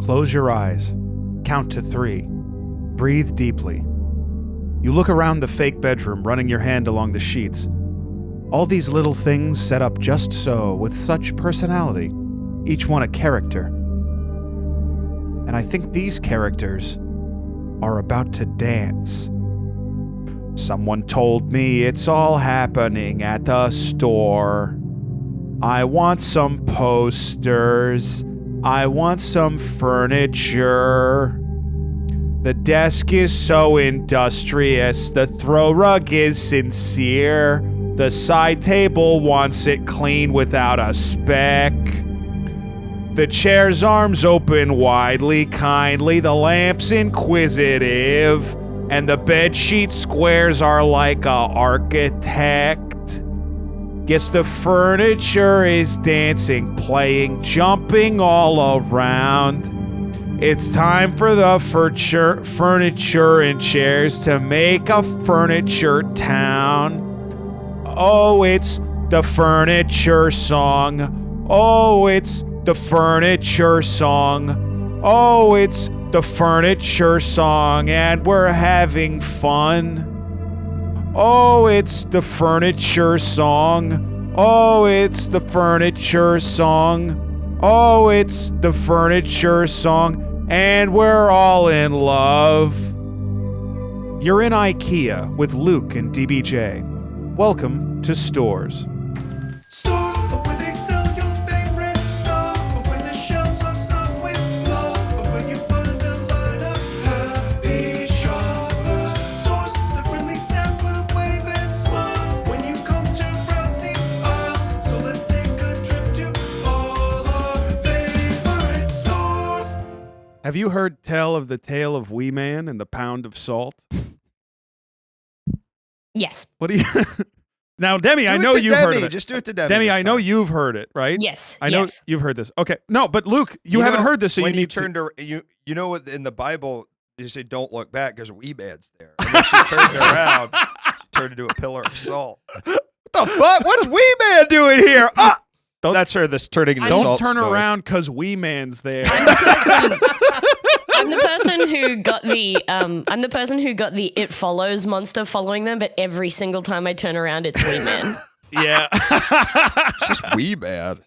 Close your eyes. Count to 3. Breathe deeply. You look around the fake bedroom, running your hand along the sheets. All these little things set up just so, with such personality, each one a character. And I think these characters are about to dance. Someone told me it's all happening at the store. I want some posters. I want some furniture. The desk is so industrious. The throw rug is sincere. The side table wants it clean without a speck. The chair's arms open widely, kindly. The lamp's inquisitive. And the bedsheet squares are like a architect. Guess the furniture is dancing, playing, jumping all around. It's time for the furniture and chairs to make a furniture town. Oh, it's the furniture song. Oh, it's the furniture song. Oh, it's the furniture song, and we're having fun. Oh, it's the furniture song. Oh, it's the furniture song. Oh, it's the furniture song, and we're all in love. You're in IKEA with Luke and DBJ. Welcome to Stores. Stores are where they sell your favorite stuff, or where the shelves are stocked with love, or where you find a line of happy shoppers. Stores, the friendly staff will wave and smile when you come to browse the aisles. So let's take a trip to all our favorite stores. Have you heard tell of the tale of Wee Man and the pound of salt? Yes. What do you... Now, Demi, I Do it know to you've heard Demi. of it. Just do it to Demi. Demi, this I know time. you've heard it, right? Yes. I know yes. you've heard this. Okay. No, but Luke, you haven't know, heard this, so when you you need turned to... her, you know what in the Bible you say don't look back because Wee Man's there. And then she turned around, she turned into a pillar of salt. What the fuck? What's Wee Man doing here? Ah! That's her. This turning into Don't salt. turn story. around because Wee Man's there. I'm the person who got the It Follows monster following them, but every single time I turn around, it's Wee Man. Yeah. It's just Wee Man.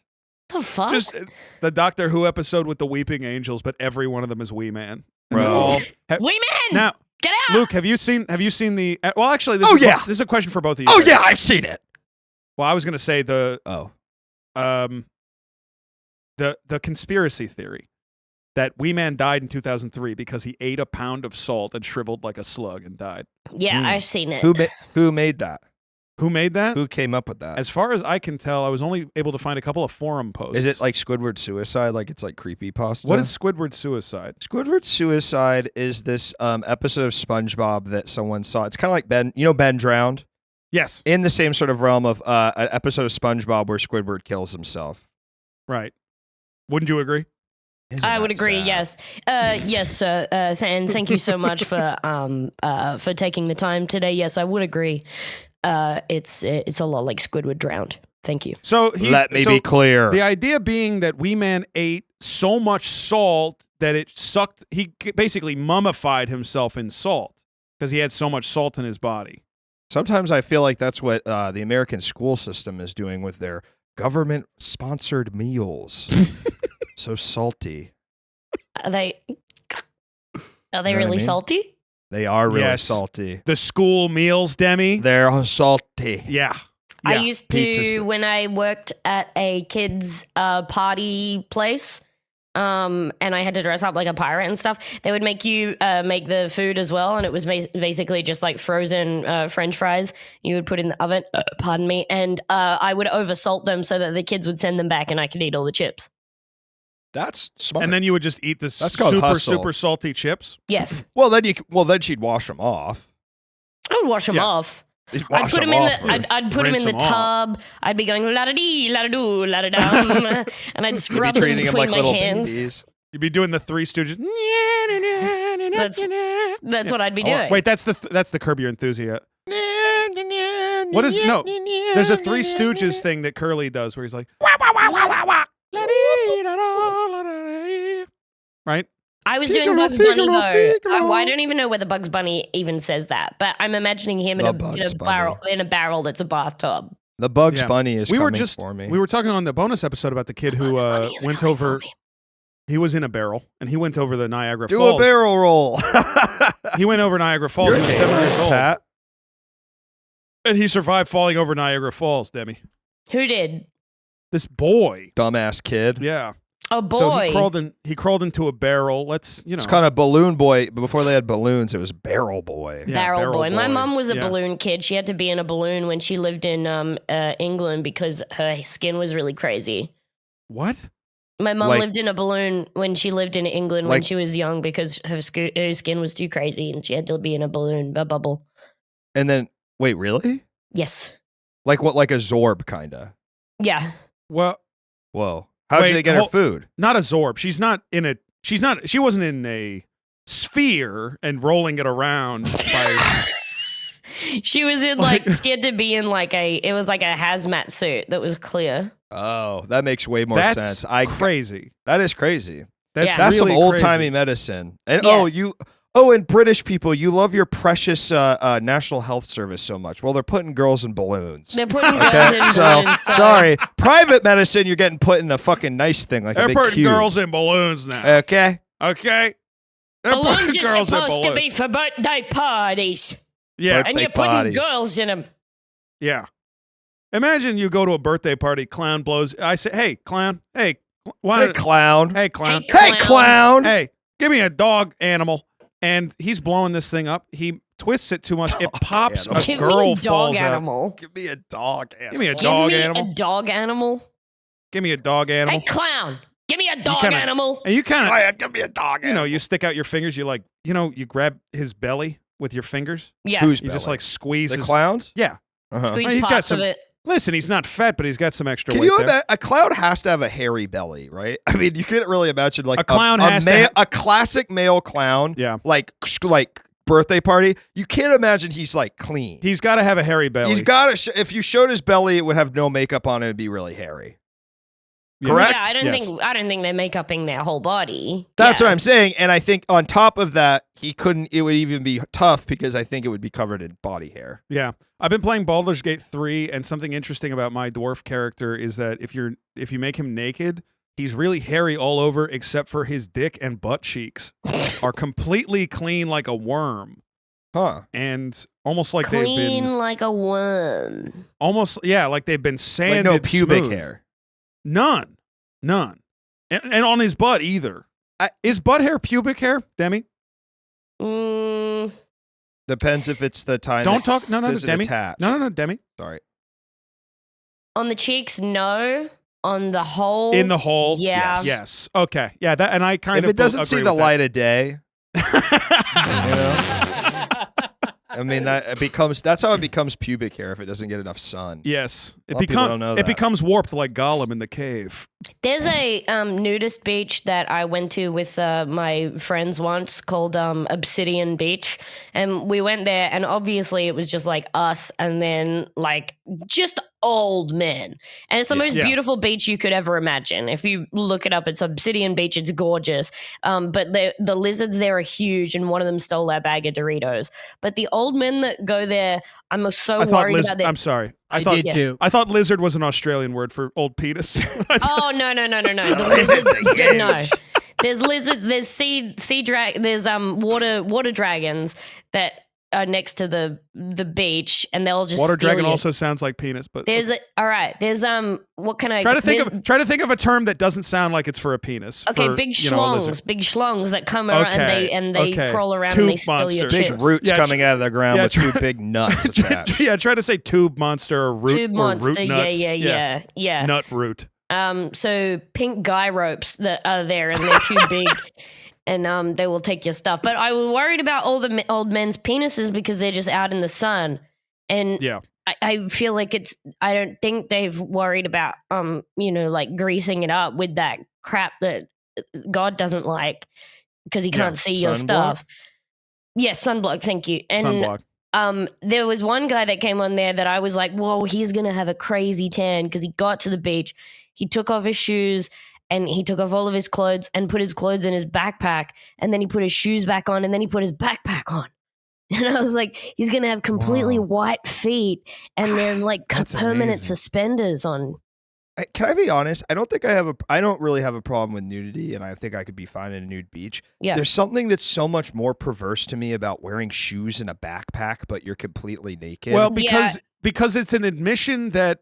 The fuck? Just the Doctor Who episode with the weeping angels, but every one of them is Wee Man. And Bro. they're all- Wee Man! Now, Get out! Luke, have you seen the... Well, actually, this Oh, is yeah. this is a question for both of you. Oh guys. yeah, I've seen it. Well, I was going to say the Oh, conspiracy theory that Wee Man died in 2003 because he ate a pound of salt and shriveled like a slug and died. Yeah, I've seen it. who made that? Who made that? Who came up with that? As far as I can tell, I was only able to find a couple of forum posts. Is it like Squidward suicide? Like it's like creepypasta? What is Squidward suicide? Squidward suicide is this episode of SpongeBob that someone saw. It's kind of like Ben. You know Ben Drowned? Yes. In the same sort of realm of an episode of SpongeBob where Squidward kills himself. Right. Wouldn't you agree? I would agree. Yes, yes, sir. And thank you so much for taking the time today. Yes, I would agree. It's a lot like Squidward Drowned. Thank you. So Let me be clear. The idea being that Wee Man ate so much salt that it sucked. He basically mummified himself in salt because he had so much salt in his body. Sometimes I feel like that's what the American school system is doing with their government-sponsored meals. So salty. Are they know what I really mean? salty? They are really Yes. salty. The school meals, Demi. They're salty. Yeah. I Yeah. used pizza to stuff. when I worked at a kids party place. And I had to dress up like a pirate and stuff. They would make you make the food as well, and it was basically just like frozen French fries. You would put in the oven, pardon me, and I would oversalt them so that the kids would send them back, and I could eat all the chips. That's smart. And then you would just eat the That's called super, hustle. super salty chips. Yes, then she'd wash them off. I would wash them Yeah. off. You'd I'd wash put them them in off the. first. I'd put them in Rinse the them off. tub. I'd be going la da dee, la da doo, la da dum, and I'd You'd be scrub them treating them between like my little hands. babies. You'd be doing the Three Stooges. That's what I'd be doing. Wait, that's the Curb Your Enthusiasm. What is no? There's a Three Stooges thing that Curly does where he's like, wah, wah, wah, wah, wah, wah. La-dee-da-da. right? I was doing Bugs Bunny though. I don't even know whether Bugs Bunny even says that, but I'm imagining him in a barrel that's a bathtub. The Bugs Yeah. Bunny is coming for me. We were talking on the bonus episode about the kid who Bugs Bunny is went coming over. for me. He was in a barrel, and he went over the Niagara Do Falls. a barrel roll. He went over Niagara Falls. He was 7 years old. Pat. And he survived falling over Niagara Falls, Demi. Who did? This boy. Dumbass kid. A Yeah. So boy. he crawled into a barrel. It's kind of balloon boy, but before they had balloons, it was barrel boy. Yeah, barrel boy. My mom was a Yeah. balloon kid. She had to be in a balloon when she lived in England because her skin was really crazy. What? My mom Like- lived in a balloon when she lived in England when she was young because her skin was too crazy and she had to be in a balloon, a bubble. And then, wait, really? Yes. Like what? Like a Zorb, kind of. Yeah. Well, Whoa. How Wait, did they get her hold- food? not a Zorb. She wasn't in a sphere and rolling it around by She was in she had to be in it was like a hazmat suit that was clear. Oh, that makes way more That's sense. crazy. That is crazy. Yeah. That's really some old timey crazy. medicine. And Yeah. and British people, you love your precious National Health Service so much. Well, they're putting girls in balloons. They're putting girls Okay, in so balloons. sorry, private medicine, you're getting put in a fucking nice thing like a They're big putting cube. girls in balloons now. Okay, Okay? They're Balloons putting are girls in supposed to balloons. be for birthday parties. Yeah. And Birthday you're putting parties. girls in them. Yeah. Imagine you go to a birthday party, clown blows. I say, hey, clown. Hey, why hey don't- clown. Hey, clown. Hey, Hey clown. Hey, give me a dog animal. And he's blowing this thing up. He twists it too much. It pops. animal. A Give girl me a dog falls out. animal. Give me a dog. Give me a Give dog me animal. a dog animal. Give me a dog animal. Hey, clown. Give me a dog kinda- animal. And you kind of, Clown, give me a dog. you stick out your fingers. You you grab his belly with your fingers. Yeah. Who's You just belly? squeeze the his. clowns? Yeah. Uh-huh. Squeeze He's got parts some- of it. Listen, he's not fat, but he's got some extra Can weight you there. imagine? A clown has to have a hairy belly, right? I mean, you couldn't really imagine like A clown has to ha- a classic male clown. Yeah. Like birthday party. You can't imagine he's like clean. He's got to have a hairy belly. He's got to. If you showed his belly, it would have no makeup on it. It'd be really hairy. Correct? Yeah, I don't think they're make-upping their whole body. That's Yeah. what I'm saying. And I think on top of that, he couldn't. It would even be tough because I think it would be covered in body hair. Yeah. I've been playing Baldur's Gate 3, and something interesting about my dwarf character is that if you make him naked, he's really hairy all over except for his dick and butt cheeks are completely clean like a worm. Huh? And almost like they've Clean been like a worm. like they've been Like sanded no pubic smooth. hair. None. And on his butt either. Is butt hair pubic hair, Demi? Mm, Depends if it's the time. Don't talk. No, does it Demi. attach? No, Demi. Sorry. on the cheeks, no. On the hole. In the hole. Yeah. Yes. Okay. Yeah. That. And I kind If of it doesn't see agree the with light of day, that. you know. I mean, that's how it becomes pubic hair if it doesn't get enough sun. Yes. A lot of people don't know It that. becomes warped like Gollum in the cave. There's a nudist beach that I went to with my friends once called Obsidian Beach. And we went there, and obviously it was just like us and then like just old men. And it's the most Yeah. beautiful beach you could ever imagine. If you look it up, it's Obsidian Beach. It's gorgeous. But the lizards there are huge, and one of them stole our bag of Doritos. But the old men that go there, I'm so I thought worried about I'm sorry. I thought did too. I thought lizard was an Australian word for old penis. Oh no! The lizards, no. There's lizards. There's there's water dragons that are next to the beach, and they'll just Water steal dragon you. also sounds like penis, but There's all right. There's what can I try to there's- think of a term that doesn't sound like it's for a penis. Okay, for, big you know, a lizard. schlongs that come around Okay, and they okay. crawl around Tube and they steal your monsters. Big chips. roots Yeah, coming out of the ground yeah, with two big nuts attached. Yeah, try to say tube monster or root Tube or monster, root nuts. yeah. Nut root. So pink guy ropes that are there, and they're too big, and they will take your stuff. But I was worried about all the old men's penises because they're just out in the sun, and Yeah. I feel like I don't think they've worried about like greasing it up with that crap that God doesn't like because he can't see your sunblock? stuff. Yes, sunblock. Thank you. And Sunblock. there was one guy that came on there that I was like, whoa, he's gonna have a crazy tan because he got to the beach, he took off his shoes, and he took off all of his clothes and put his clothes in his backpack, and then he put his shoes back on, and then he put his backpack on. And I was like, he's going to have completely white feet and then like That's permanent amazing. suspenders on. Can I be honest? I don't really have a problem with nudity, and I think I could be fine in a nude beach. Yeah. There's something that's so much more perverse to me about wearing shoes and a backpack, but you're completely naked. Well, because it's an admission that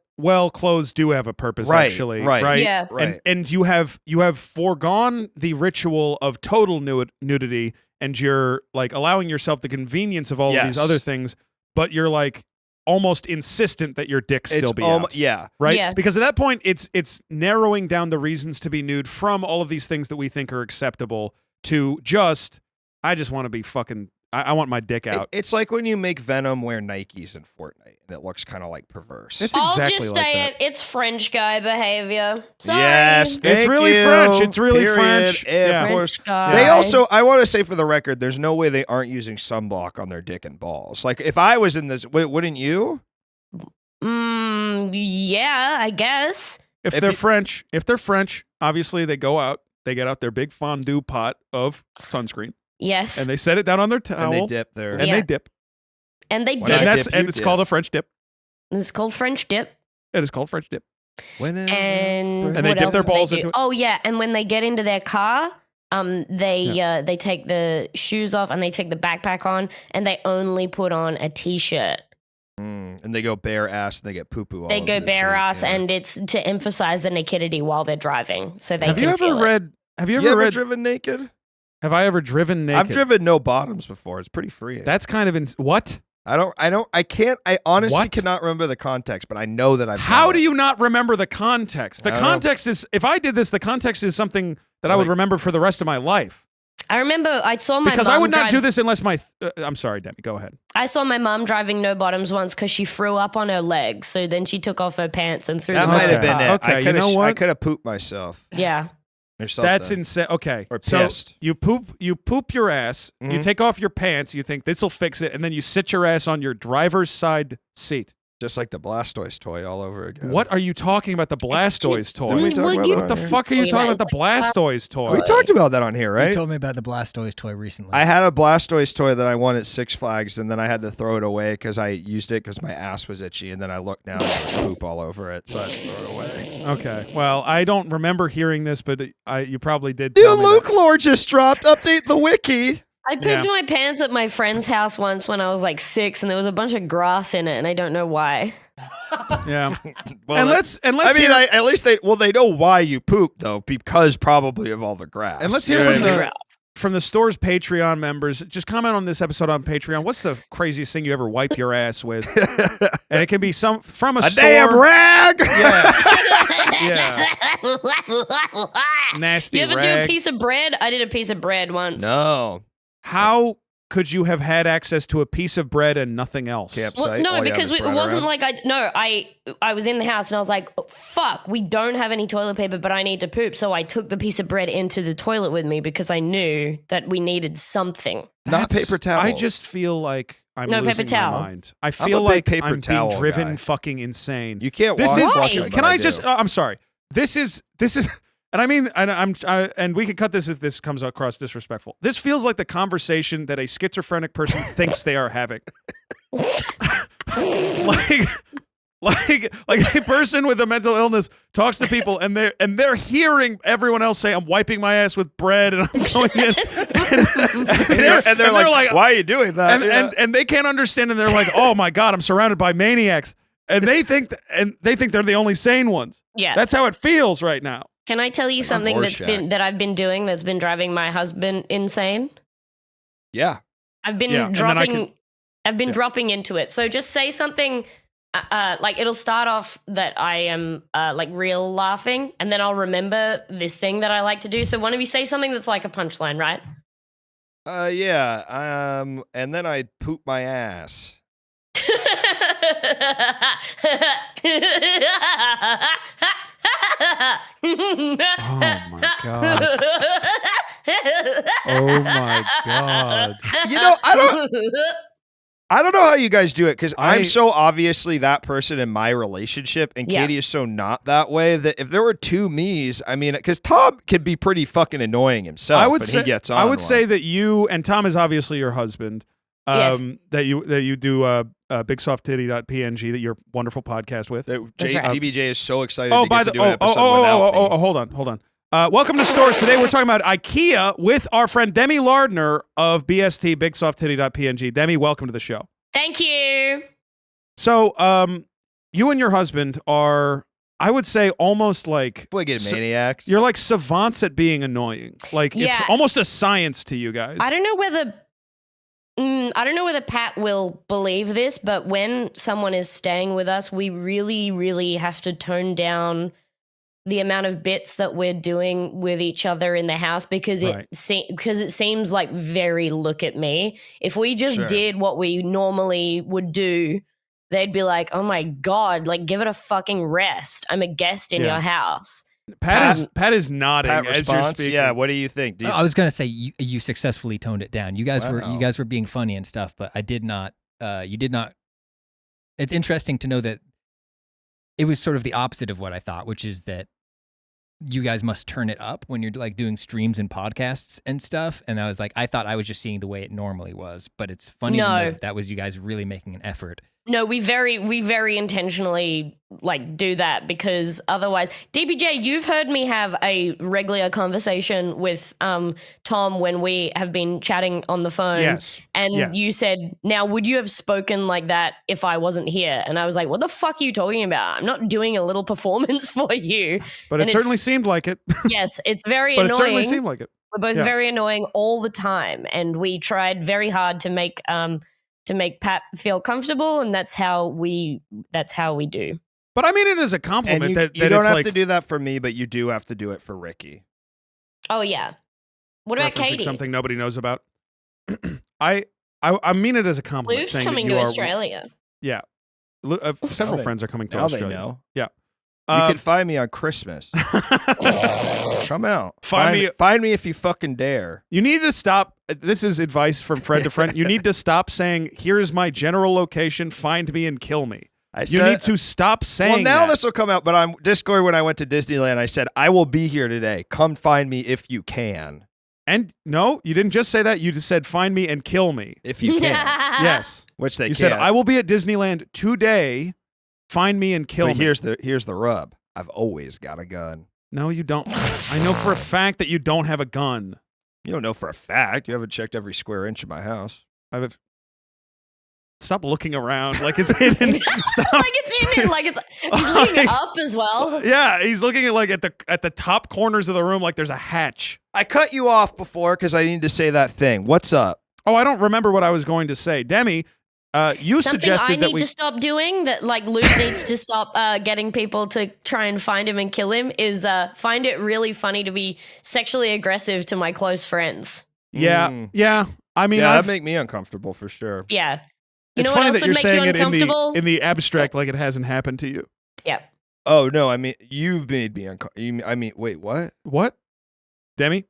clothes do have a purpose. Right, Actually, right. Yeah. right. And you have foregone the ritual of total nudity, and you're like allowing yourself the convenience of all of these Yes. other things, but you're like almost insistent that your dick still be out. Yeah. Right? Yeah. Because at that point it's narrowing down the reasons to be nude from all of these things that we think are acceptable to just I just want to be fucking I want my dick out. It's like when you make Venom wear Nikes in Fortnite, and it looks kind of like perverse. It's I'll exactly just like say that. it's French guy behavior. Sorry. Yes, It's thank really you. French. It's really Period. French. Yeah, Yeah. of course. French guy. They also, I want to say for the record, there's no way they aren't using sunblock on their dick and balls. Like if I was in this, wouldn't you? Yeah, I guess. If If they're you- French, obviously they go out, they get out their big fondue pot of sunscreen, Yes. and they set it down on their towel, And they dip their. and Yeah. they dip. And they Why did. not And that's dip, you it's dip. called a French dip. It's called French dip. It is called French dip. Whenever- And they what dip else their do they balls do? into it. Oh yeah, and when they get into their car, they take the shoes off and they take the backpack on, and they only put on a t-shirt. And they go bare ass and they get poo poo all They over go the bare seat, ass, yeah. and it's to emphasize the nakedity while they're driving, so they Have can you ever feel it. read? Have you You ever ever read? driven naked? Have I ever driven naked? I've driven no bottoms before. It's pretty freeing. That's kind of what? I honestly What? cannot remember the context, but I know that I've How done do it. you not remember the context? The I don't know. context is if I did this, the context is something that I would Like- remember for the rest of my life. I remember I saw my Because mom I would not drive- do this unless my. I'm sorry, Demi. Go ahead. I saw my mom driving no bottoms once because she threw up on her legs. So then she took off her pants and threw That them might on have her been car. it. Okay, I you coulda know I what? could have pooped myself Yeah. or something. That's insane. Okay, Or so pissed. you poop your ass. You Mhm. take off your pants. You think this will fix it, and then you sit your ass on your driver's side seat. Just like the Blastoise toy all over again. What are you talking about? The Blastoise toy. Didn't we talk about What that the on fuck are you You talking guys about? The like Blastoise toy. We talked about that on here, You right? told me about the Blastoise toy recently. I had a Blastoise toy that I won at Six Flags, and then I had to throw it away because I used it because my ass was itchy, and then I looked down and there was poop all over it, so I had to throw it away. Okay. Well, I don't remember hearing this, but you probably did. New tell me that. Luke lore just dropped. Update the wiki. I pooped Yeah. my pants at my friend's house once when I was like 6, and there was a bunch of grass in it, and I don't know why. Yeah. Well, and let's I mean, hear, at least they know why you poop though, because probably of all the grass. and let's You hear know from what I mean? the from the store's Patreon members. Just comment on this episode on Patreon. What's the craziest thing you ever wipe your ass with? And it can be some from a a store. damn rag. Yeah. Nasty You ever do rag. a piece of bread? I did a piece of bread once. No. How could you have had access to a piece of bread and nothing else? Campsite. Well, no, all you have because is it bread wasn't around. like I was in the house and I was like, oh, fuck, we don't have any toilet paper, but I need to poop. So I took the piece of bread into the toilet with me because I knew that we needed something. Not That's- paper towel. I just feel like I'm No, paper losing towel. my mind. I I'm feel a big like paper I'm being towel driven guy. fucking insane. You can't This wash is. flush 'em, Why? but Can I do. just? I'm sorry. This is. And I mean, and we can cut this if this comes across disrespectful. This feels like the conversation that a schizophrenic person thinks they are having. like a person with a mental illness talks to people and they're hearing everyone else say, "I'm wiping my ass with bread and I'm going in," and they're like, why are you doing that? and they can't understand, and they're like, "Oh my god, I'm surrounded by maniacs," and they think they're the only sane ones. Yeah. That's how it feels right now. Can I tell you something Horseshack. that I've been doing that's been driving my husband insane? yeah. I've been Yeah, and then I dropping. I've been dropping into it. So just say something. Like it'll start off that I am like real laughing, and then I'll remember this thing that I like to do. So one of you say something that's like a punchline, right? Yeah. And then I poop my ass. Oh my god. Oh my god. You know, I don't. I don't know how you guys do it because I- I'm so obviously that person in my relationship, and Yeah. Katie is so not that way that if there were two me's, I mean, because Tom could be pretty fucking annoying himself. I would when say he gets on. I would one. say that you and Tom is obviously your husband. Yes. That you do bigsofttitty.png that your wonderful podcast with. that That's right. DBJ is so excited. Oh, to by get the to do an episode without me. hold on. Welcome to Stores. Today we're talking about IKEA with our friend Demi Lardner of BST bigsofttitty.png. Demi, welcome to the show. Thank you. So, you and your husband are, I would say, almost like Wicked maniacs. you're like savants at being annoying. Like it's Yeah. almost a science to you guys. I don't know whether Pat will believe this, but when someone is staying with us, we really, really have to tone down the amount of bits that we're doing with each other in the house because Right. it seems like very look at me. If we just Sure. did what we normally would do, they'd be like, "Oh my god, like give it a fucking rest. I'm a guest in Yeah. your house." Pat is nodding Pat as you're response. speaking. Yeah. What do you think? I was gonna say you successfully toned it down. You guys Wow. were being funny and stuff, but I did not. You did not. It's interesting to know that it was sort of the opposite of what I thought, which is that you guys must turn it up when you're like doing streams and podcasts and stuff. And I was like, I thought I was just seeing the way it normally was, but it's funny to No. know that was you guys really making an effort. No, we very intentionally like do that because otherwise, DBJ, you've heard me have a regular conversation with Tom when we have been chatting on the phone. Yes. And Yes. you said, "Now, would you have spoken like that if I wasn't here?" And I was like, "What the fuck are you talking about? I'm not doing a little performance for you." But And it certainly it's- seemed like it. Yes, it's very But it annoying. certainly seemed like it. We're both Yeah. very annoying all the time, and we tried very hard to make Pat feel comfortable, and that's how we do. But I mean it as a And compliment you, that you don't it's have like to do that for me, but you do have to do it for Ricky. Oh yeah. What about referencing Katie? something nobody knows about. I mean it as a compliment. Luke's saying that coming you to are- Australia. Yeah. Several they- friends are coming to Now Australia. they know. Yeah. You can find me on Christmas. Come out. Find me if you fucking dare. You need to stop. This is advice from friend to friend. You need to stop saying, "Here's my general location. Find me and kill me." You need to stop saying Well, now that. this will come out, but on Discord when I went to Disneyland, I said, I will be here today. Come find me if you can. And no, you didn't just say that. You just said, "Find me and kill me." If you can. Yes. Which they You can. said, "I will be at Disneyland today. Find me and kill But me." here's the rub. I've always got a gun. No, you don't. I know for a fact that you don't have a gun. You don't know for a fact. You haven't checked every square inch of my house. Stop looking around like it's hidden. Stop. Like it's in it. Like it's he's looking up as well. Yeah, he's looking at like at the top corners of the room like there's a hatch. I cut you off before because I need to say that thing. What's up? Oh, I don't remember what I was going to say. Demi, you Something suggested I that need we to stop doing, that like Luke needs to stop getting people to try and find him and kill him, is find it really funny to be sexually aggressive to my close friends. Yeah. Mm. Yeah. I mean, Yeah, I've- that make me uncomfortable for sure. Yeah. You it's know funny what else that you're would make saying you it uncomfortable? in the abstract like it hasn't happened to you. Yeah. Oh no, I mean you've made me uncomfortable. I mean, wait, what? What? Demi?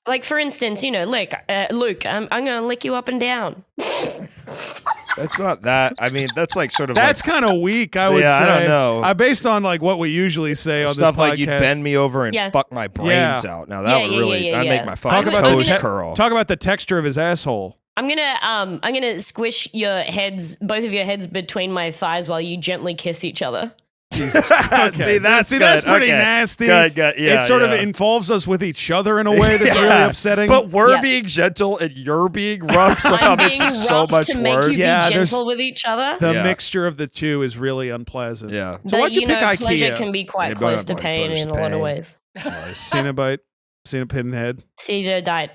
Like for instance, Luke, I'm gonna lick you up and down. That's not that. I mean, that's like sort of That's like kind of weak, I would Yeah, say. I don't know. Based on like what we usually say on stuff this podcast. like you bend me over and Yeah. fuck my brains out. Now that Yeah, would yeah, really yeah, that'd yeah. make my Talk fucking about toes the curl. Talk about the texture of his asshole. I'm gonna squish your heads, both of your heads, between my thighs while you gently kiss each other. Okay. See, that's that's good. pretty Okay. nasty. Good, yeah, it sort of yeah. involves us with each other in a way that's really Yeah. upsetting. But we're Yeah. being gentle and you're being rough, so I'm it makes being it so rough much to make worse. you Yeah, be there's- gentle with each other. the Yeah. mixture of the two is really unpleasant. Yeah. So why'd you pick pleasure IKEA? can be quite Yeah, close to but pain there's in a lot of pain. ways. Cenobite, Pinhead. Cedar died.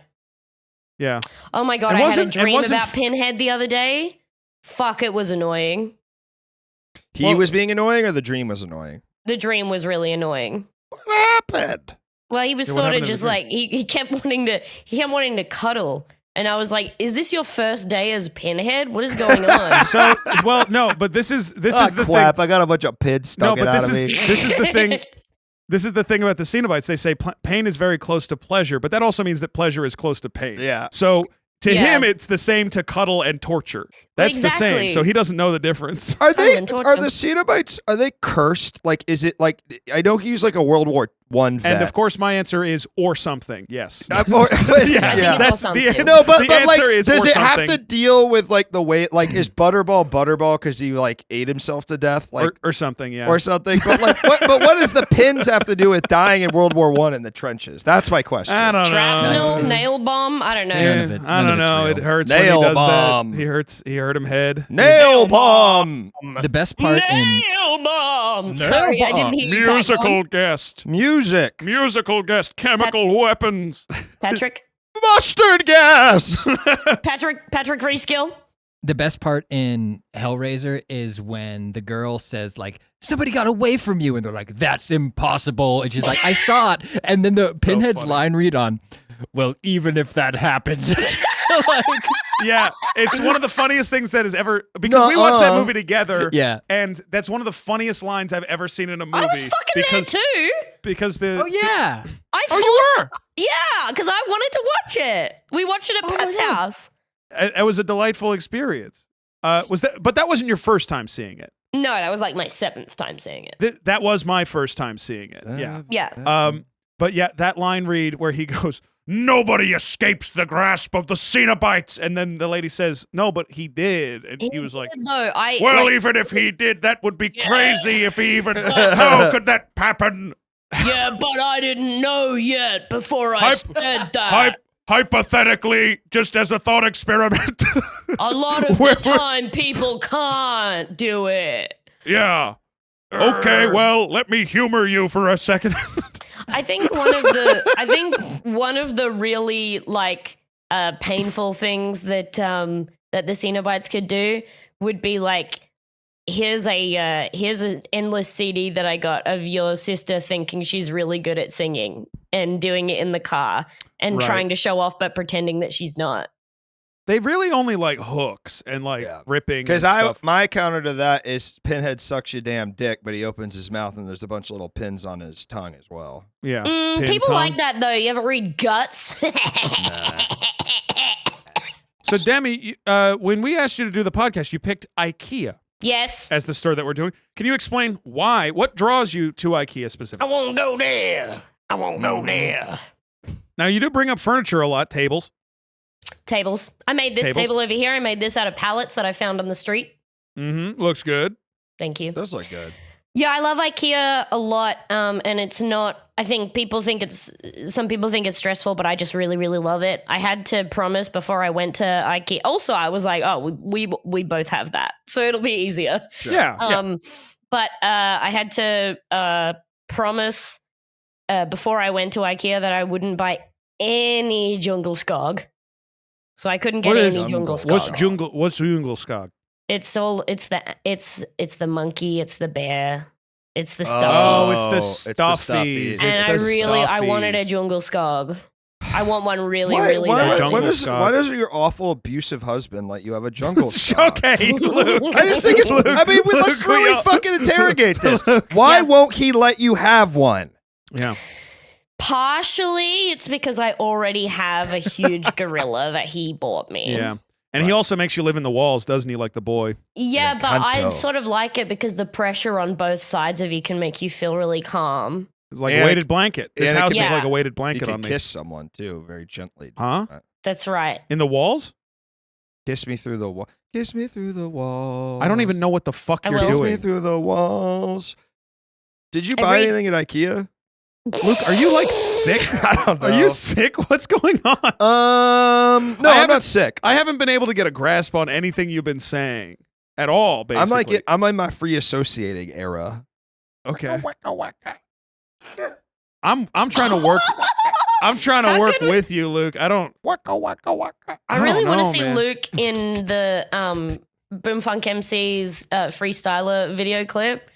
Yeah. Oh my god, It I had a wasn't- it dream wasn't about Pinhead the other day. Fuck, it was annoying. He Well- was being annoying or the dream was annoying? The dream was really annoying. What happened? Well, he was Yeah, what sort happened of in the just dream? like he kept wanting to cuddle, and I was like, "Is this your first day as Pinhead? What is going on?" So well, no, but this is the crap. thing. I got a bunch of pins No, stuck but out this of me. is the thing. This is the thing about the Cenobites. They say pain is very close to pleasure, but that also means that pleasure is close to pain. Yeah. So To Yeah. him, it's the same to cuddle and torture. That's the same. Exactly. So he doesn't know the difference. Are they? and torture Are them. the Cenobites? Are they cursed? Like, is it like? I know he's like a World War I vet. And of course, my answer is or something. Yes. But I think yeah. it's all something. No, but the like, answer is does or it have something. to deal with like the way? Like, is Butterball because he like ate himself to death? Like, or something, yeah. or something. But like, what? But what does the pins have to do with dying in World War I in the trenches? That's my question. I don't know. Shrapnel, nail bomb. I don't know. None of it- I none don't of it's know. real. It hurts Nail when he does bomb. that. He hurt him head. Nail bomb. The best part in Nail bomb. Sorry, I didn't hear you. Musical guest. Music. Musical guest. Chemical weapons. Patrick. Mustard gas. Patrick Reskill. the best part in Hellraiser is when the girl says like, somebody got away from you, and they're like, that's impossible, and she's like, I saw it, and then the Pinhead's funny. line read on, well, even if that happened. Like, Yeah, it's one of the funniest things that has ever, because we watched that movie together. yeah. And that's one of the funniest lines I've ever seen in a movie. I was fucking because, there too. Because the Oh yeah. I forced, yeah, because I wanted to watch it. We watched it at Pat's house. it was a delightful experience. Was that? But that wasn't your first time seeing it. No, that was like my 7th time seeing it. That was my first time seeing it. Yeah. Yeah. But yeah, that line read where he goes, "Nobody escapes the grasp of the Cenobites," and then the lady says, "No, but he did," and he was like, "No, "Well, even if he did, that would be crazy. If he even how could that happen?" Yeah, but I didn't know yet before I said that. Hypothetically, just as a thought experiment. A lot of the time, people can't do it. Yeah. Okay, well, let me humor you for a second. I think one of the really like painful things that that the Cenobites could do would be like, here's an endless CD that I got of your sister thinking she's really good at singing and doing it in the car and Right. trying to show off but pretending that she's not. They really only like hooks and like ripping. Because and stuff. my counter to that is Pinhead sucks your damn dick, but he opens his mouth and there's a bunch of little pins on his tongue as well. Yeah. Pin People tongue. like that though. You ever read Guts? So Demi, when we asked you to do the podcast, you picked IKEA Yes. as the store that we're doing. Can you explain why? What draws you to IKEA I specifically? won't go there. I won't go there. Now you do bring up furniture a lot, tables. Tables. I made this Tables. table over here. I made this out of pallets that I found on the street. Mm-hmm. Looks good. Thank you. Does look good. Yeah, I love IKEA a lot. And it's not, I think some people think it's stressful, but I just really, really love it. I had to promise before I went to IKEA. Also, I was like, oh, we both have that. So it'll be easier. Yeah. But I had to promise before I went to IKEA that I wouldn't buy any jungle skog. So I couldn't get What any is- jungle What's skog. What's Jungelskog? It's the monkey, it's the bear, it's the Oh, stuffies. it's the stuffies. And I wanted a jungle skog. I want one really, really bad. Jungle why Skog. does your awful abusive husband let you have a jungle skog? Okay, Luke. I just think it's. I mean, let's really fucking interrogate this. Why won't he let you have one? Yeah. Partially, it's because I already have a huge gorilla that he bought me. Yeah. And he also makes you live in the walls, doesn't he, like the boy? Yeah, but I Encanto. sort of like it because the pressure on both sides of you can make you feel really calm. It's like And a weighted blanket. His and it house can- is like Yeah. a weighted You blanket can on me. kiss someone too, very gently. Huh? That's right. In the walls? Kiss me through the wall. Kiss me through the walls. I don't even know what the fuck I you're will. Kiss me doing. through the walls. Did you buy Every- anything at IKEA? Luke, are you like sick? I don't know. Are you sick? What's going on? No, I I'm haven't- not sick. I haven't been able to get a grasp on anything you've been saying at all, basically. I'm in my free associating era. Okay. I'm trying to work. I'm trying to How work can we- with you, Luke. I don't. I really want to see man. Luke in the Boomfunk MC's freestyler video clip.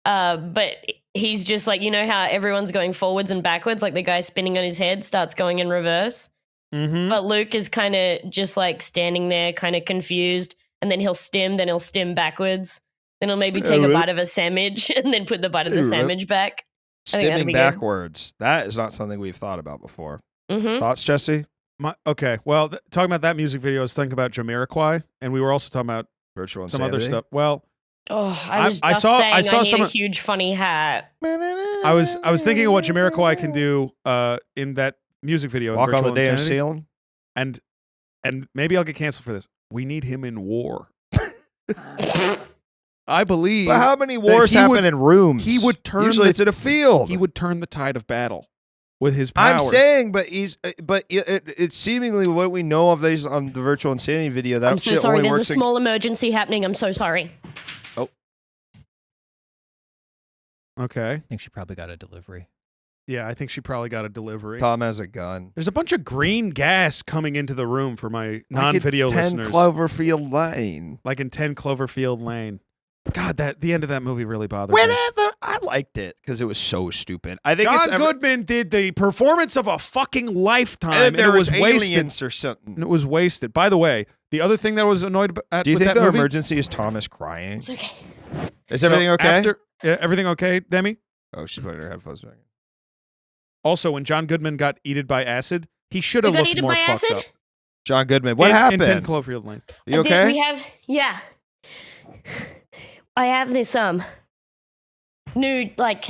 But he's just like, you know how everyone's going forwards and backwards, like the guy spinning on his head starts going in reverse. Mm-hmm. But Luke is kind of just like standing there, kind of confused, and then he'll stim backwards. Then he'll maybe take a bite of a sandwich and then put the bite of the Yeah. sandwich back. I think that'd Stimming be good. backwards. That is not something we've thought about before. Mm-hmm. Thoughts, Jesse? Okay, well, talking about that music video, I was thinking about Jamiroquai, and we were also talking about Virtual some insanity. other stuff. Well, Oh, I was I just saw- saying I saw need some a of- huge funny hat. I was thinking of what Jamiroquai can do in that music video. in Walk on the Virtual damn Insanity. ceiling. And maybe I'll get canceled for this. We need him in war. I believe But how many wars he happen would- in rooms? he would turn Usually the- it's in a field. he would turn the tide of battle with his powers. I'm saying, but it's seemingly what we know of these on the Virtual Insanity video. That I'm so shit sorry. only There's a works. small emergency happening. I'm so sorry. Okay. I think she probably got a delivery. Yeah, I think she probably got a delivery. Tom has a gun. There's a bunch of green gas coming into the room for my non-video Like in 10 listeners. Cloverfield Lane. Like in 10 Cloverfield Lane. God, the end of that movie really bothered me. Whenever I liked it because it was so stupid. I think John it's Goodman did the performance of a fucking lifetime, and and there it was aliens wasted. or something. And it was wasted. By the way, the other thing that I was annoyed at Do you with think that the movie, emergency is Thomas crying? It's okay. Is So everything okay? Everything okay, Demi? Oh, she's putting her headphones back. Also, when John Goodman got eaten by acid, he should have He got looked eaten more by fucked acid? up. John Goodman. What in happened? 10 Cloverfield Lane. You okay? We have, yeah. I have this new like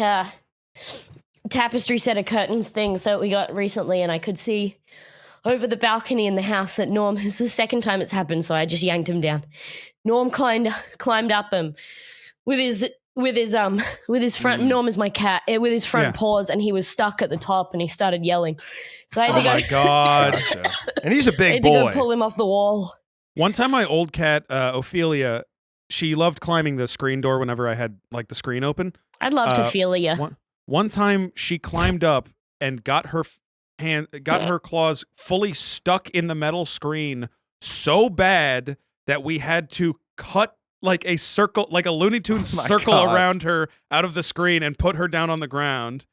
tapestry set of curtains things that we got recently, and I could see over the balcony in the house that Norm. This is the second time it's happened, so I just yanked him down. Norm climbed up with his front. Norm is my cat. With his front Yeah. paws, and he was stuck at the top, and he started yelling. So I had Oh to go. my God. Gotcha. And he's a I big had to go boy. pull him off the wall. One time, my old cat, Ophelia, she loved climbing the screen door whenever I had like the screen open. I'd love to Uh, feel you. One time, she climbed up and got her claws fully stuck in the metal screen so bad that we had to cut like a circle, like a Looney Tunes Oh my circle God. around her out of the screen and put her down on the ground.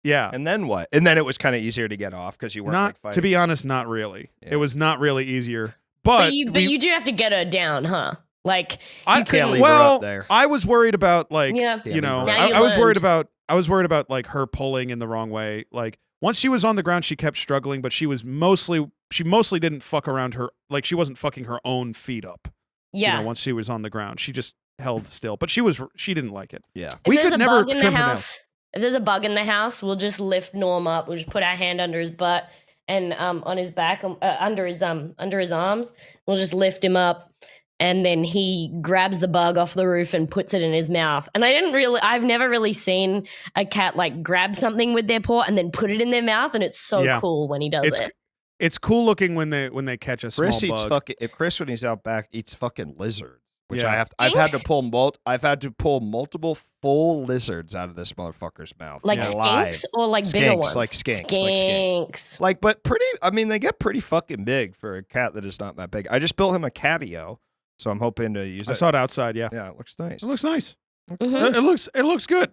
Yeah. And then what? And then it was kind of easier to get off because you weren't Not like fighting. to be honest, not really. Yeah. It was not really easier. But you do have to get her down, huh? Like I you can't couldn't- leave her well, up there. I was worried about like Yeah. Yeah, you know, Now you I was worried learned. about like her pulling in the wrong way. Like once she was on the ground, she kept struggling, but she mostly didn't fuck around her, like she wasn't fucking her own feet up. Yeah. You know, once she was on the ground, she just held still, but she didn't like it. Yeah. If we there's could a never bug in the trim her house, if there's a bug in the house, we'll just lift Norm up. We'll just put our hand under his butt and on his back, under his arms. We'll just lift him up, and then he grabs the bug off the roof and puts it in his mouth. And I've never really seen a cat like grab something with their paw and then put it in their mouth, and it's so Yeah. cool when he does it. It's cool looking when they catch a small Chris eats bug. fucking. If Chris, when he's out back, eats fucking lizards, which Yeah. I've had to Skinks? I've had to pull multiple full lizards out of this motherfucker's mouth. Like alive. skinks or like bigger Skinks, ones? like skinks, like Skinks. Like, but pretty. I mean, they get pretty fucking big for a cat that is not that big. I just built him a catio, so I'm hoping to use I it. saw it outside. Yeah, Yeah, it looks nice. it looks nice. Mhm. It looks good.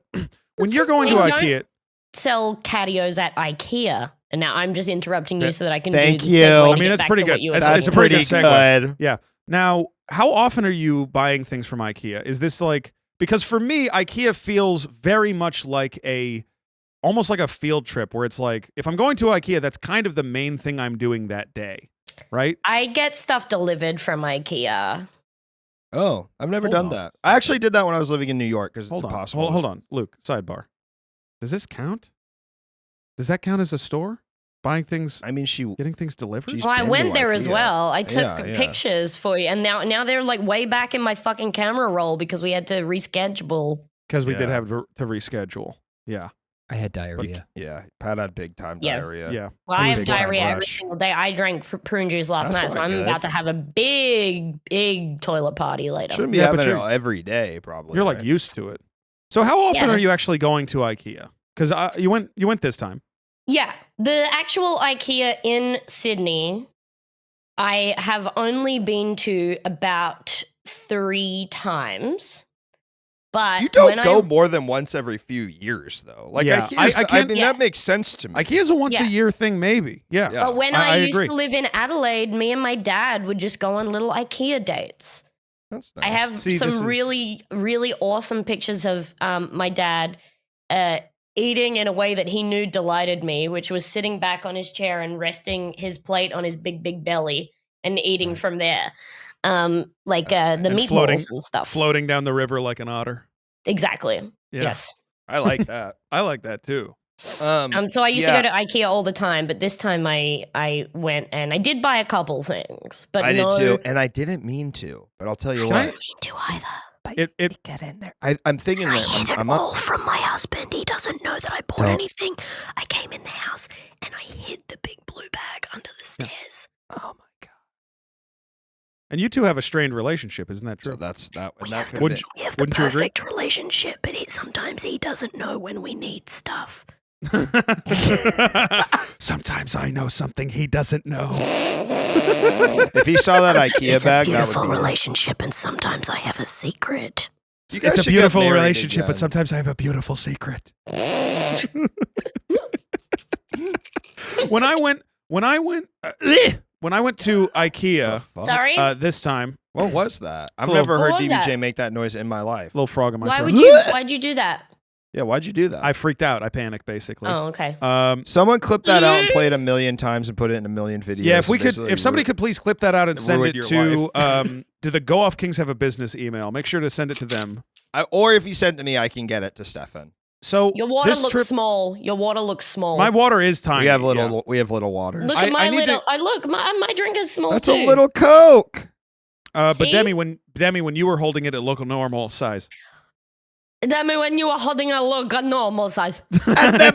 When you're going to Well, don't- IKEA, Sell catios at IKEA. And now I'm just interrupting you so that I can Thank do the you. segue I to mean, get that's back pretty to good. what you were That's- saying. it's a pretty good segue. good. Now, how often are you buying things from IKEA? Is this like, because for me, IKEA feels very much like almost like a field trip where it's like, if I'm going to IKEA, that's kind of the main thing I'm doing that day, right? I get stuff delivered from IKEA. Oh, I've never Hold done on. that. I actually did that when I was living in New York because it's Hold on. impossible. Hold on. Luke, sidebar. Does this count? Does that count as a store? Buying things, I mean, getting things delivered? She's Well, I been to went there as IKEA. well. I took Yeah, yeah. pictures for you, and now they're like way back in my fucking camera roll because we had to reschedule. Because we did Yeah. have to reschedule. Yeah. I had diarrhea. Yeah, Pat had big time Yeah. diarrhea. Yeah. Well, I have Big time diarrhea every rush. single day. I drank prune juice last That's night, so not I'm good. about to have a big toilet party later. Shouldn't be Yeah, but having you're- it every day, probably. You're like right? used to it. So how often Yeah. are you actually going to IKEA? Because you went this time. Yeah, the actual IKEA in Sydney, I have only been to about 3 times. But You don't when go I, more than once every few years, though. Like, Yeah, IKEA's I can't- mean, Yeah. that makes sense to me. IKEA's a once a Yeah. year thing, maybe. Yeah. Yeah. But when I I used agree. to live in Adelaide, me and my dad would just go on little IKEA dates. That's nice. I have See, this some is- really awesome pictures of my dad eating in a way that he knew delighted me, which was sitting back on his chair and resting his plate on his big belly and eating from there. The And meatballs floating- and stuff. Floating down the river like an otter. Exactly. Yeah. Yes. I like that. I like that too. So I used yeah. to go to IKEA all the time, but this time I went and I did buy a couple things, but I no, did too, and I didn't mean to, but I'll tell you I what. didn't mean to either. It Get in there. I'm thinking I that hid it I'm all from my husband. He doesn't know that I bought Don't. anything. I came in the house and I hid the big blue bag under the stairs. Oh my god. and you two have a strained relationship, isn't that So true? that's that. We And have that the, could Wouldn't we have the wouldn't you agree? perfect relationship, but sometimes he doesn't know when we need stuff. Sometimes I know something he doesn't know. if he saw that IKEA It's a bag, that beautiful would be. relationship, and sometimes I have a secret. You guys It's a should get beautiful married relationship, again. but sometimes I have a beautiful secret. when I went to IKEA Fuck. Sorry? this time, What was that? I've a little- never heard What was DBJ that? make that noise in my life. little frog in my Why throat. would you? Why'd you do that? Yeah, why'd you do that? I freaked out. I panicked basically. Oh, okay. Someone clipped that out and played 1,000,000 times and put it in 1,000,000 videos. Yeah, if we and could, basically if somebody ruined- could please clip that out and send ruined it your to, do the Go Off Kings have a business email? Make sure to send it to them. or if you send it to me, I can get it to Stefan. So Your water this looks trip, small. Your water looks small. my water is tiny. We have little. yeah. We have little waters. Look I- at my I need little. to- Look, my drink is small That's too. a little Coke. But See? Demi, when you were holding it at local normal size, Demi, when you were holding a look a normal size. And then,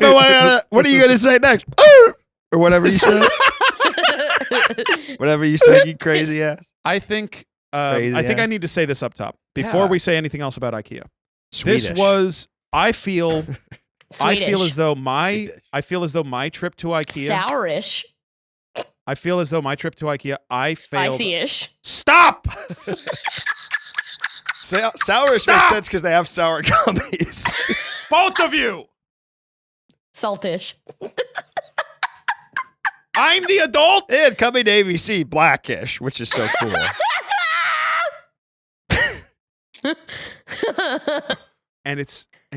what are you gonna say next? Or whatever you said. Whatever you said, you crazy ass. I think Crazy I ass. need to say this up top before Yeah. we say anything else about IKEA. Swedish. This was I feel Swedish. as though my trip to IKEA Sourish. I feel as though my trip to IKEA I failed. Spicy-ish. Stop! Sourish Stop! makes sense because they have sour gummies. Both of you. Saltish. I'm the adult. And coming to ABC, Blackish, which is so cool. And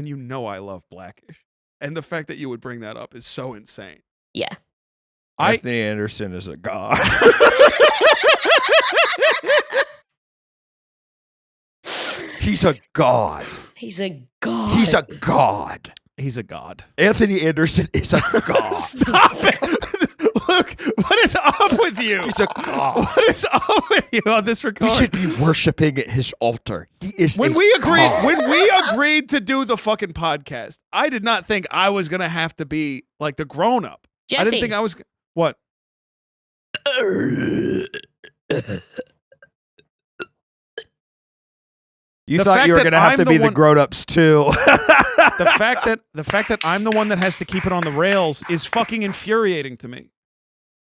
you know I love Blackish. And the fact that you would bring that up is so insane. Yeah. Anthony Anderson is a god. He's a god. He's a god. He's a god. He's a god. Anthony Anderson is a god. Stop it. Look, what is up with you? He's a god. What is up with you on this We record? should be worshiping at his altar. He is When a we agreed god. when we agreed to do the fucking podcast, I did not think I was gonna have to be like the grown up. I Jesse. didn't think I was what? You The thought fact you were that going to have I'm to the be the one- grown-ups too. The fact that I'm the one that has to keep it on the rails is fucking infuriating to me.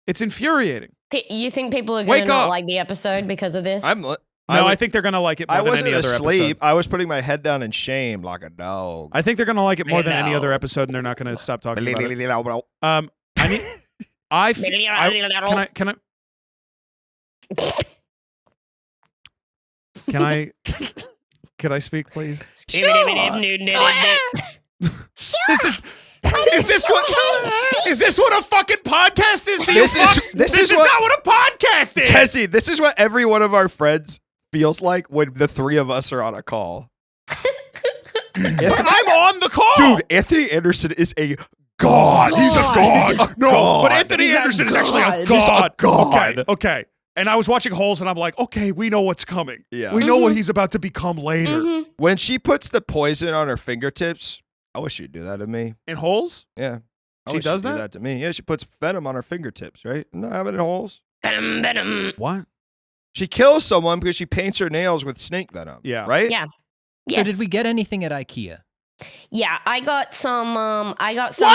It's infuriating. You think people are Wake going to not up. like the episode because of this? I'm. No, I think they're gonna like it more I than wasn't any other asleep. episode. I was putting my head down in shame like a dog. I think they're gonna like it more I than any know. other episode, and they're not gonna stop talking about it. I need. Can I? Can I speak, please? Is this what a fucking podcast is? To you This is- fucks? this is is what- not what a podcast is. Jesse, this is what every one of our friends feels like when the three of us are on a call. But I'm on the call, Dude, Anthony Anderson is a god. He's a god. He's a No, god. but Anthony He's a Anderson is actually a god. god. He's a god. Okay. And I was watching Holes, and I'm like, okay, we know what's coming. Yeah. We know what he's about to become later. Mhm. When she puts the poison on her fingertips, I wish she'd do that to me. In Holes, Yeah. I She wish does she'd do that? that to me. Yeah, she puts venom on her fingertips, right? Not having it holes. Venom, venom. what? She kills someone because she paints her nails with snake venom. Yeah. Right? Yeah. So Yes. did we get anything at IKEA? Yeah, I got some. Why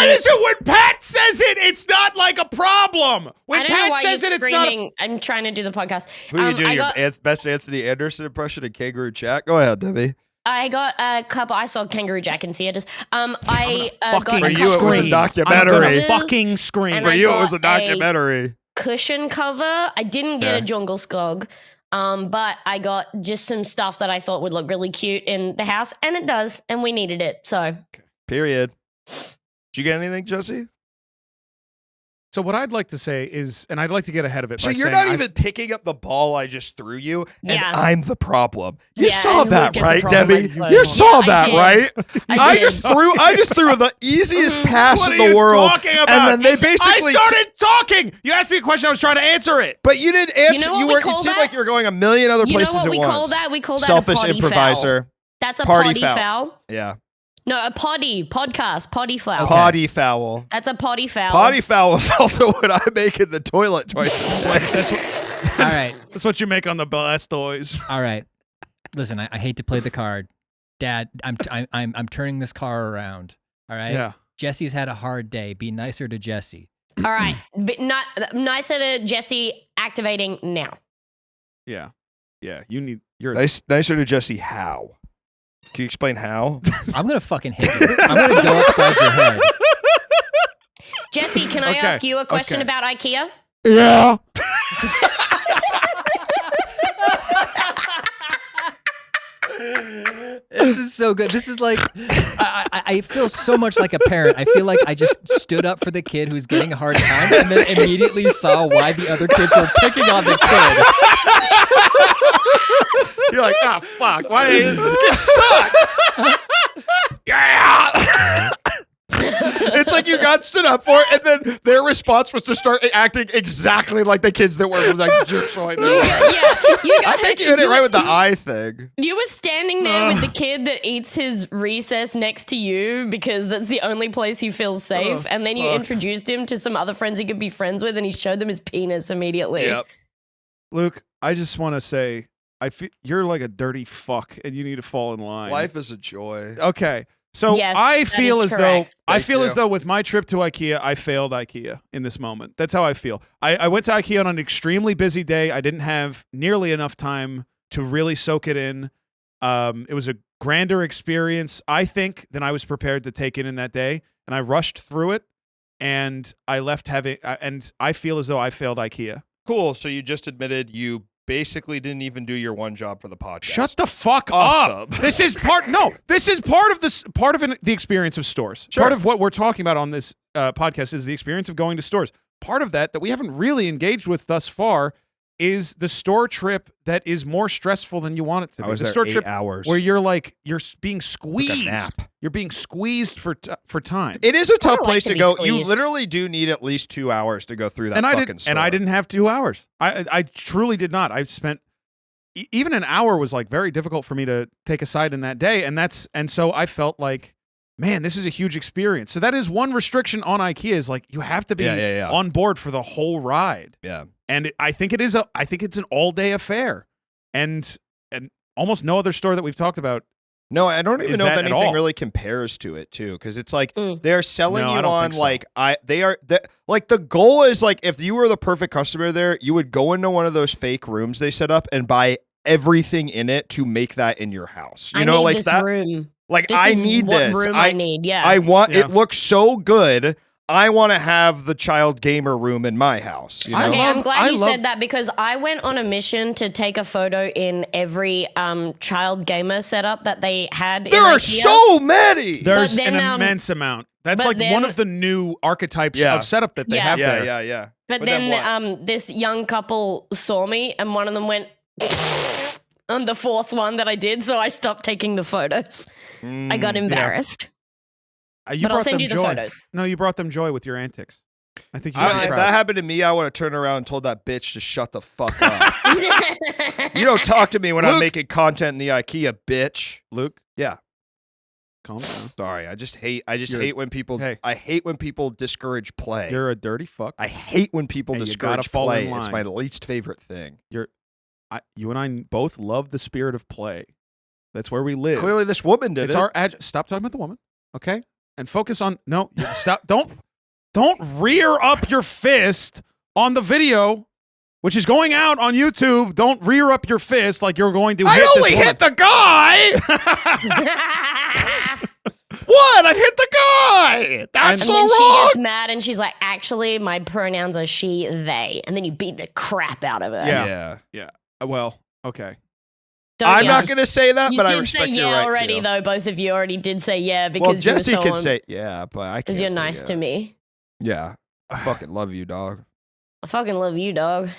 is it when Pat says it, it's not like a problem? When I don't know Pat why says you're it, it's not. screaming. I'm trying to do the podcast. Who are you doing I your got, best Anthony Anderson impression in Kangaroo Chat? Go ahead, Debbie. I got a couple. I saw Kangaroo Jack in theaters. I got fucking a For you, it was a couple documentary. I'm gonna fucking scream. And For I you, it was a got documentary. cushion cover. I didn't get Yeah. a jungle skog, but I got just some stuff that I thought would look really cute in the house, and it does, and we needed it. So Period. Did you get anything, Jesse? So what I'd like to say is, and I'd like to get ahead of it. So by you're saying not I've- even picking up the ball I just threw you, and Yeah. I'm the problem. You Yeah, saw and that, Luke is the right, problem, Debbie? I suppose. You saw Yeah, I that, did. right? I did. I just threw the easiest pass What in are the you world, talking about? and then they basically. I started talking. You asked me a question. I was trying to answer it. But you didn't answer. You know what You we weren't. It call seemed that? like you were going a million other You know places what at we once. call that? We call that Selfish a potty improviser. foul. That's a Party potty foul. foul. Yeah. No, a podcast, potty foul. Potty foul. That's a potty foul. Potty foul is also what I make in the toilet twice a day. That's what, All right. that's what you make on the Blastoise. All right. Listen, I hate to play the card. Dad, I'm turning this car around. All right? Yeah. Jesse's had a hard day. Be nicer to Jesse. All right, but not nicer to Jesse. Activating now. Yeah. Yeah. You're Nicer to Jesse. How? Can you explain how? I'm going to fucking hit you. I'm going to go upside your head. Jesse, can I Okay, ask you a question okay. about IKEA? Yeah. This is so good. This is like, I feel so much like a parent. I feel like I just stood up for the kid who's getting a hard time and then immediately saw why the other kids were picking on the kid. You're like, ah, fuck. Why? This kid sucks. Yeah. It's like you got stood up for it, and then their response was to start acting exactly like the kids that were like jerks right there. I think you hit it right with the eye thing. You were standing there with the kid that eats his recess next to you because that's the only place he feels safe. And then you introduced him to some other friends he could be friends with, and he showed them his penis immediately. Yep. Luke, I just want to say, I feel you're like a dirty fuck, and you need to fall in line. Life is a joy. Okay. So Yes, I that feel is as correct. though Thank you. with my trip to IKEA, I failed IKEA in this moment. That's how I feel. I went to IKEA on an extremely busy day. I didn't have nearly enough time to really soak it in. It was a grander experience, I think, than I was prepared to take in that day, and I rushed through it, and I left and I feel as though I failed IKEA. Cool. So you just admitted you basically didn't even do your one job for the podcast. Shut the fuck Awesome. up. This is part of the experience of stores. Sure. Part of what we're talking about on this podcast is the experience of going to stores. Part of that we haven't really engaged with thus far is the store trip that is more stressful than you want it to be. I was the there store 8 trip hours. where you're being squeezed. nap. You're being squeezed for time. It is a tough like place to to be go. squeezed. You literally do need at least 2 hours to go through that and fucking store. I didn't have 2 hours. I truly did not. I spent even an hour was like very difficult for me to take aside in that day, and so I felt like, man, this is a huge experience. So that is one restriction on IKEA is like you have to be Yeah. on board for the whole ride. Yeah. And I think it's an all-day affair. And almost no other store that we've talked about. No, I don't Is even know if that at anything all. really compares to it too, because it's like Mm. they're selling No, I you don't on think so. like the goal is like if you were the perfect customer there, you would go into one of those fake rooms they set up and buy everything in it to make that in your house. You I know, need like this that. room. Like This I is need what this. room I need. Yeah. I want Yeah. it looks so good. I want to have the child gamer room in my house. You know? Okay, I'm glad I you love- said that because I went on a mission to take a photo in every child gamer setup that they had. There in are IKEA. so many. There's then, an immense amount. That's but like one then- of the new archetypes Yeah. of setup that they Yeah. have there. Yeah. But But then then this young couple saw me and one of them went on the fourth one that I did, so I stopped taking the photos. I got embarrassed. You But I'll brought send them you the joy. photos. No, you brought them joy with your antics. I think you If should be proud. that happened to me, I would have turned around and told that bitch to shut the fuck up. You don't talk to me when I'm Luke. making content in the IKEA, bitch. Luke, Yeah. calm down. Sorry. I just hate You're- hate when people hey. I hate when people discourage play. You're a dirty fuck. I hate when people Hey, you gotta discourage fall in play. It's line. my least favorite thing. You and I both love the spirit of play. That's where we live. Clearly this woman did It's it. our stop talking about the woman, okay? And focus on stop. Don't rear up your fist on the video, which is going out on YouTube. Don't rear up your fist like you're going to. I hit only this woman. hit the guy. What? I hit the guy. That's And so then she wrong. gets mad and she's like, actually, my pronouns are she, they. And then you beat the crap out of her. Yeah. Well, okay. Don't I'm ya? not going to say that, You but I did respect say your yeah right already, to. though. Both of you already did say yeah because Well, you Jesse were could say yeah, but I can't. because you're say nice yeah. to me. Yeah, I fucking love you, dog. I fucking love you, dog.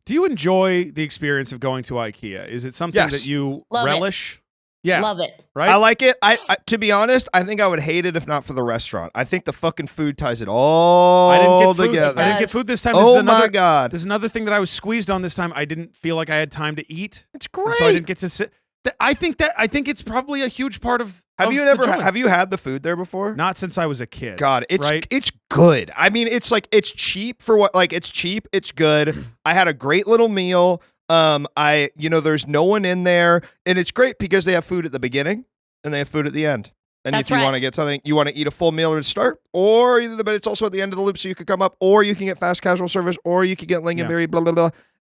Do you enjoy the experience of going to IKEA? Is it something Yes. that you Love it. relish? Yeah. Love it. Right? I like it. I to be honest, I think I would hate it if not for the restaurant. I think the fucking food ties it all I didn't get food. together. I didn't get Does. food this time. This is Oh another, my god, This is another thing that I was squeezed on this time. I didn't feel like I had time to eat. it's and great. So I didn't get to sit. I think it's probably a huge part of. have of you the ever joint. have you had the food there before? Not since I was a kid. God, it's right? it's good. I mean, it's like it's cheap for what like it's cheap, it's good. I had a great little meal. There's no one in there, and it's great because they have food at the beginning and they have food at the end. And That's if you right. want to get something, you want to eat a full meal to start, but it's also at the end of the loop, so you could come up, or you can get fast casual service, or you could get lingonberry, blah blah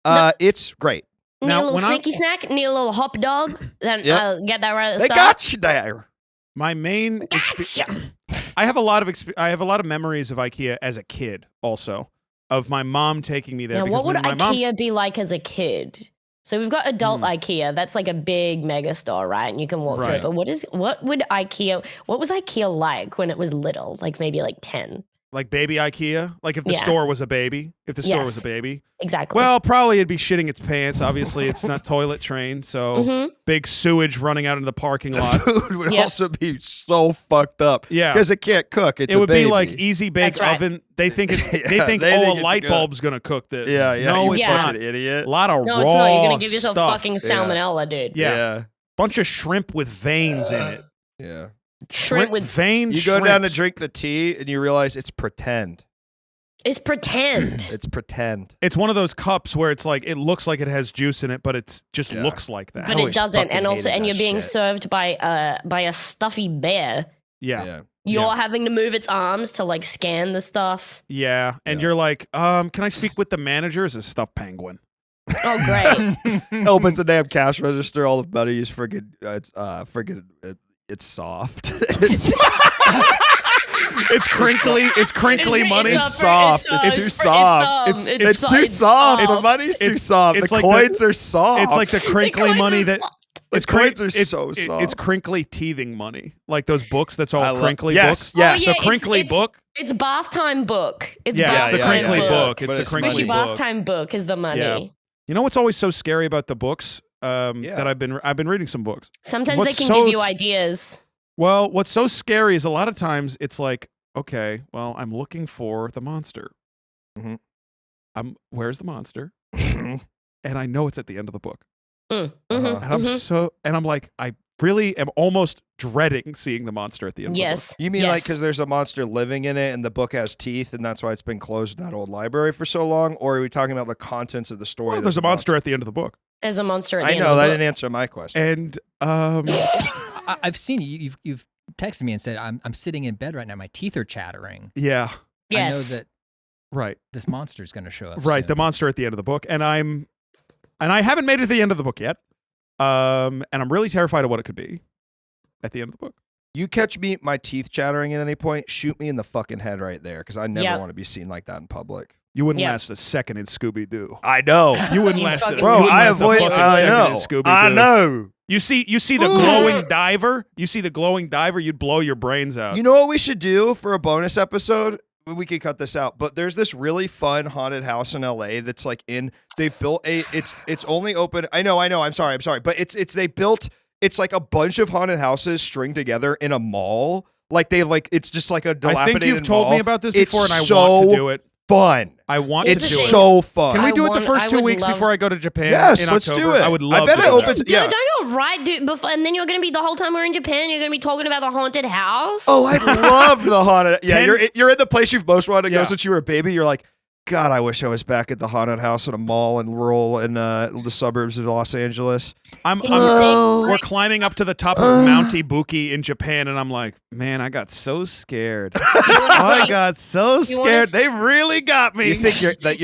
blah. It's great. Need Now, a little when I- sneaky snack. Need a little hop dog. Then Yep. I'll get that right at the They start. got you there. My main. Gotcha. I have a lot of memories of IKEA as a kid. Also, of my mom taking me there. Now, because what would when my mom, IKEA be like as a kid? So we've got adult IKEA. That's like a big mega store, right? And you can walk through Right. it. But what was IKEA like when it was little? Like maybe like 10. like baby IKEA, like if the Yeah. store was a baby, if the store was Yes. a baby. Exactly. Well, probably it'd be shitting its pants. Obviously, it's not toilet trained, so Mhm. big sewage running out into the parking The lot. food would Yep. also be so fucked up. Yeah. Because it can't cook. It's It a would baby. be like easy bake That's right. oven. They think it's. They Yeah, think they think a it's light good. bulb's gonna cook this. Yeah, No, you it's Yeah. not. fucking idiot. A lot of no, raw it's not. You're gonna give yourself stuff. fucking salmonella, dude. Yeah. Bunch of shrimp with veins in it. Yeah. Shrimp with vein. You go down to shrimps. drink the tea and you realize it's pretend. it's pretend. It's pretend. It's one of those cups where it's like it looks like it has juice in it, but it's just Yeah. looks like that. but I it always doesn't. fucking And also hated and that you're being shit. served by a stuffy bear. Yeah. You're Yeah. having to move its arms to like scan the stuff. Yeah. And Yeah. you're like, can I speak with the manager? It's a stuffed penguin. Oh great. Opens the damn cash register. All the money is it's soft. it's It's crinkly. It's crinkly money. It's soft. It's too soft. It's too soft. The money's too soft. it's The like coins are soft. It's like the crinkly money that. The coins are so It's soft. crinkly teething money, like those books. That's all I love- crinkly yes, books. yes. Oh, yeah, The crinkly it's, book. It's bath time book. It's Yeah, bath it's the time crinkly book. book. It's But the it's crinkly Squishy money. bath book. time book is the money. Yeah. You know what's always so scary about the books? Yeah. That I've been reading some books. Sometimes What's they can so give you s- ideas. Well, what's so scary is a lot of times it's like, okay, well, I'm looking for the monster. Mhm. Where's the monster? And I know it's at the end of the book. Mm, Uh-huh. mhm, And I'm mhm. like, I really am almost dreading seeing the monster at the end of Yes. You mean yes. like because there's a monster living in it and the book has teeth and that's why it's been closed in that old library for so long? Or are we talking about the contents of the the story? book. Well, there's a monster at the end of the book. There's a monster at the I end know of the that book. didn't answer my question. And I've seen you. You've texted me and said I'm sitting in bed right now. My teeth are chattering. yeah, Yes. I know that right. this monster is going to show up. Right, soon. the monster at the end of the book, and I haven't made it to the end of the book yet. And I'm really terrified of what it could be at the end of the book. You catch me, my teeth chattering at any point, shoot me in the fucking head right there because I never Yeah. want to be seen like that in public. You wouldn't Yeah. last a second in Scooby Doo. I know. You wouldn't You last, fucking- you Bro, wouldn't I last a avoid. fucking I second know. in Scooby-Doo. I know. You see the Ooh. glowing diver. You see the glowing diver. You'd blow your brains out. You know what we should do for a bonus episode? We could cut this out, but there's this really fun haunted house in LA that's like they've built it's only open. I know. I'm sorry. But it's like a bunch of haunted houses stringed together in a mall. It's just like a I dilapidated think you've told me mall. about this It's before, and I so want to do it. Fun. I want It's to It's do it. so fun. Can we I do it the want- first I 2 would weeks love- before I go to Japan? Yes, in let's do October? it. I would I love bet to it do opens- that. Dude, yeah. no, you're right, dude. And then you're gonna be the whole time we're in Japan. You're gonna be talking about the haunted house. Oh, I love the haunted. Yeah, 10 you're in the place you've most wanted to Yeah. go since you were a baby. You're like, God, I wish I was back at the haunted house in a mall in the suburbs of Los Angeles. We're climbing up to the top of Mount Ibuki in Japan, and I'm like, man, I got so scared. I got so You wanna scared. s- They really got me. You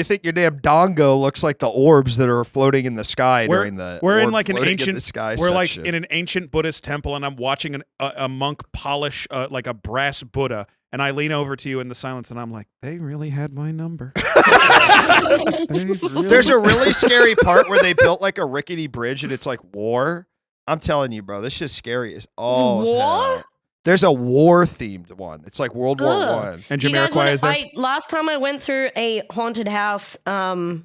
think your damn dongo looks like the orbs that are floating in the sky We're- during the we're in orb like an floating in ancient the sky we're like section. in an ancient Buddhist temple, and I'm watching a monk polish like a brass Buddha, And I lean over to you in the silence, and I'm like, they really had my number. There's a really scary part where they built like a rickety bridge and it's like war. I'm telling you, bro, this shit's scary as all War? hell. There's a war themed one. It's like World War Ugh. One. And You guys Jamiroquai wanna- is there. last time I went through a haunted house, oh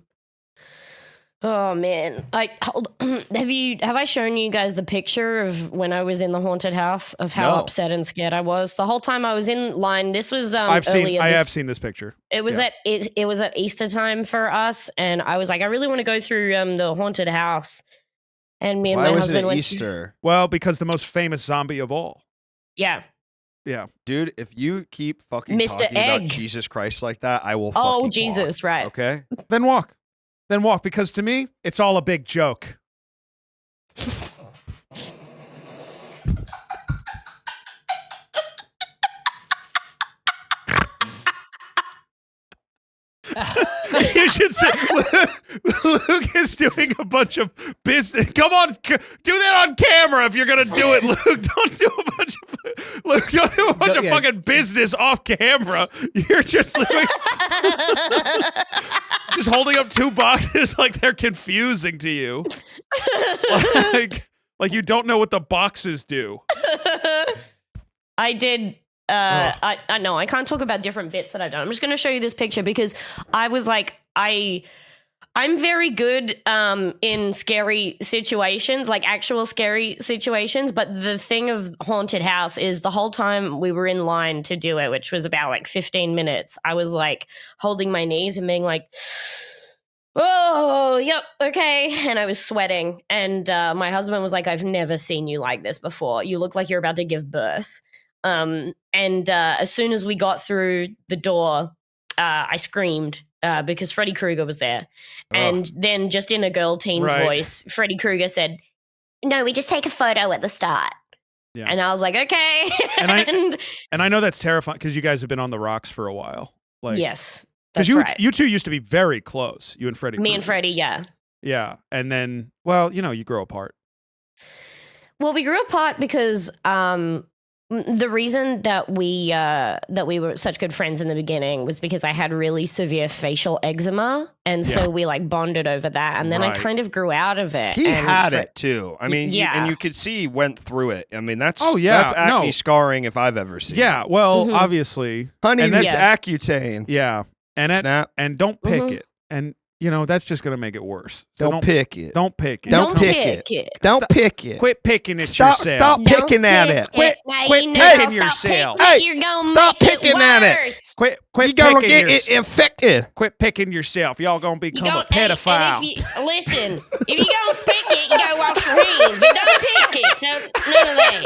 man, have I shown you guys the picture of when I was in the haunted house of how No. upset and scared I was the whole time I was in line? This was I earlier have this- seen this picture. It was Yeah. it was at Easter time for us, and I was like, I really want to go through the haunted house. And me and Why my was husband it went. Easter? Well, because the most famous zombie of all. Yeah. Yeah. Dude, if you keep fucking Mr. talking about Egg. Jesus Christ like that, I will Oh fucking Jesus! walk, Right. okay? Then walk. Because to me, it's all a big joke. You should say Luke is doing a bunch of business. Come on, do that on camera if you're gonna do it, Luke. Don't do a bunch of yeah. fucking business off camera. You're just just holding up two boxes like they're confusing to you. Like you don't know what the boxes do. I did. I know I can't talk about different bits that I've done. I'm just going to show you this picture because I was like, I'm very good in scary situations, like actual scary situations. But the thing of haunted house is the whole time we were in line to do it, which was about like 15 minutes, I was like holding my knees and being like, oh, yep, okay. And I was sweating. And my husband was like, I've never seen you like this before. You look like you're about to give birth. And as soon as we got through the door, I screamed because Freddy Krueger was there. And then just in a girl teen's Right. voice, Freddy Krueger said, no, we just take a photo at the start. Yeah. And I was like, okay. And And I know that's terrifying because you guys have been on the rocks for a while. Like, yes, because that's right. you two used to be very close. You and Freddie. Me and Freddy, yeah. Yeah, and then you grow apart. Well, we grew apart because the reason that we were such good friends in the beginning was because I had really severe facial eczema, and so we like bonded over that. And then I Right. kind of grew out of it. He and had it too. I mean, Yeah. and you could see he went through it. I mean, that's Oh, yeah. that's acne No. scarring if I've ever seen. Yeah, well, Mhm. obviously, honey And needs that's- Accutane. yeah, and Snap. and don't pick Mhm. it, and that's just gonna make it worse. So Don't pick it. Don't pick it. Don't pick it. Don't pick it. Quit picking it Stop yourself. stop picking at it. Quit picking yourself. Hey, Hey, you're gonna stop make picking it at it. worse. Quit You gonna picking get your- it infected. Quit picking yourself. Y'all gonna You become a don't- and pedophile. if you, listen, if you don't pick it, you gotta wash your hands, but don't pick it. So none of that.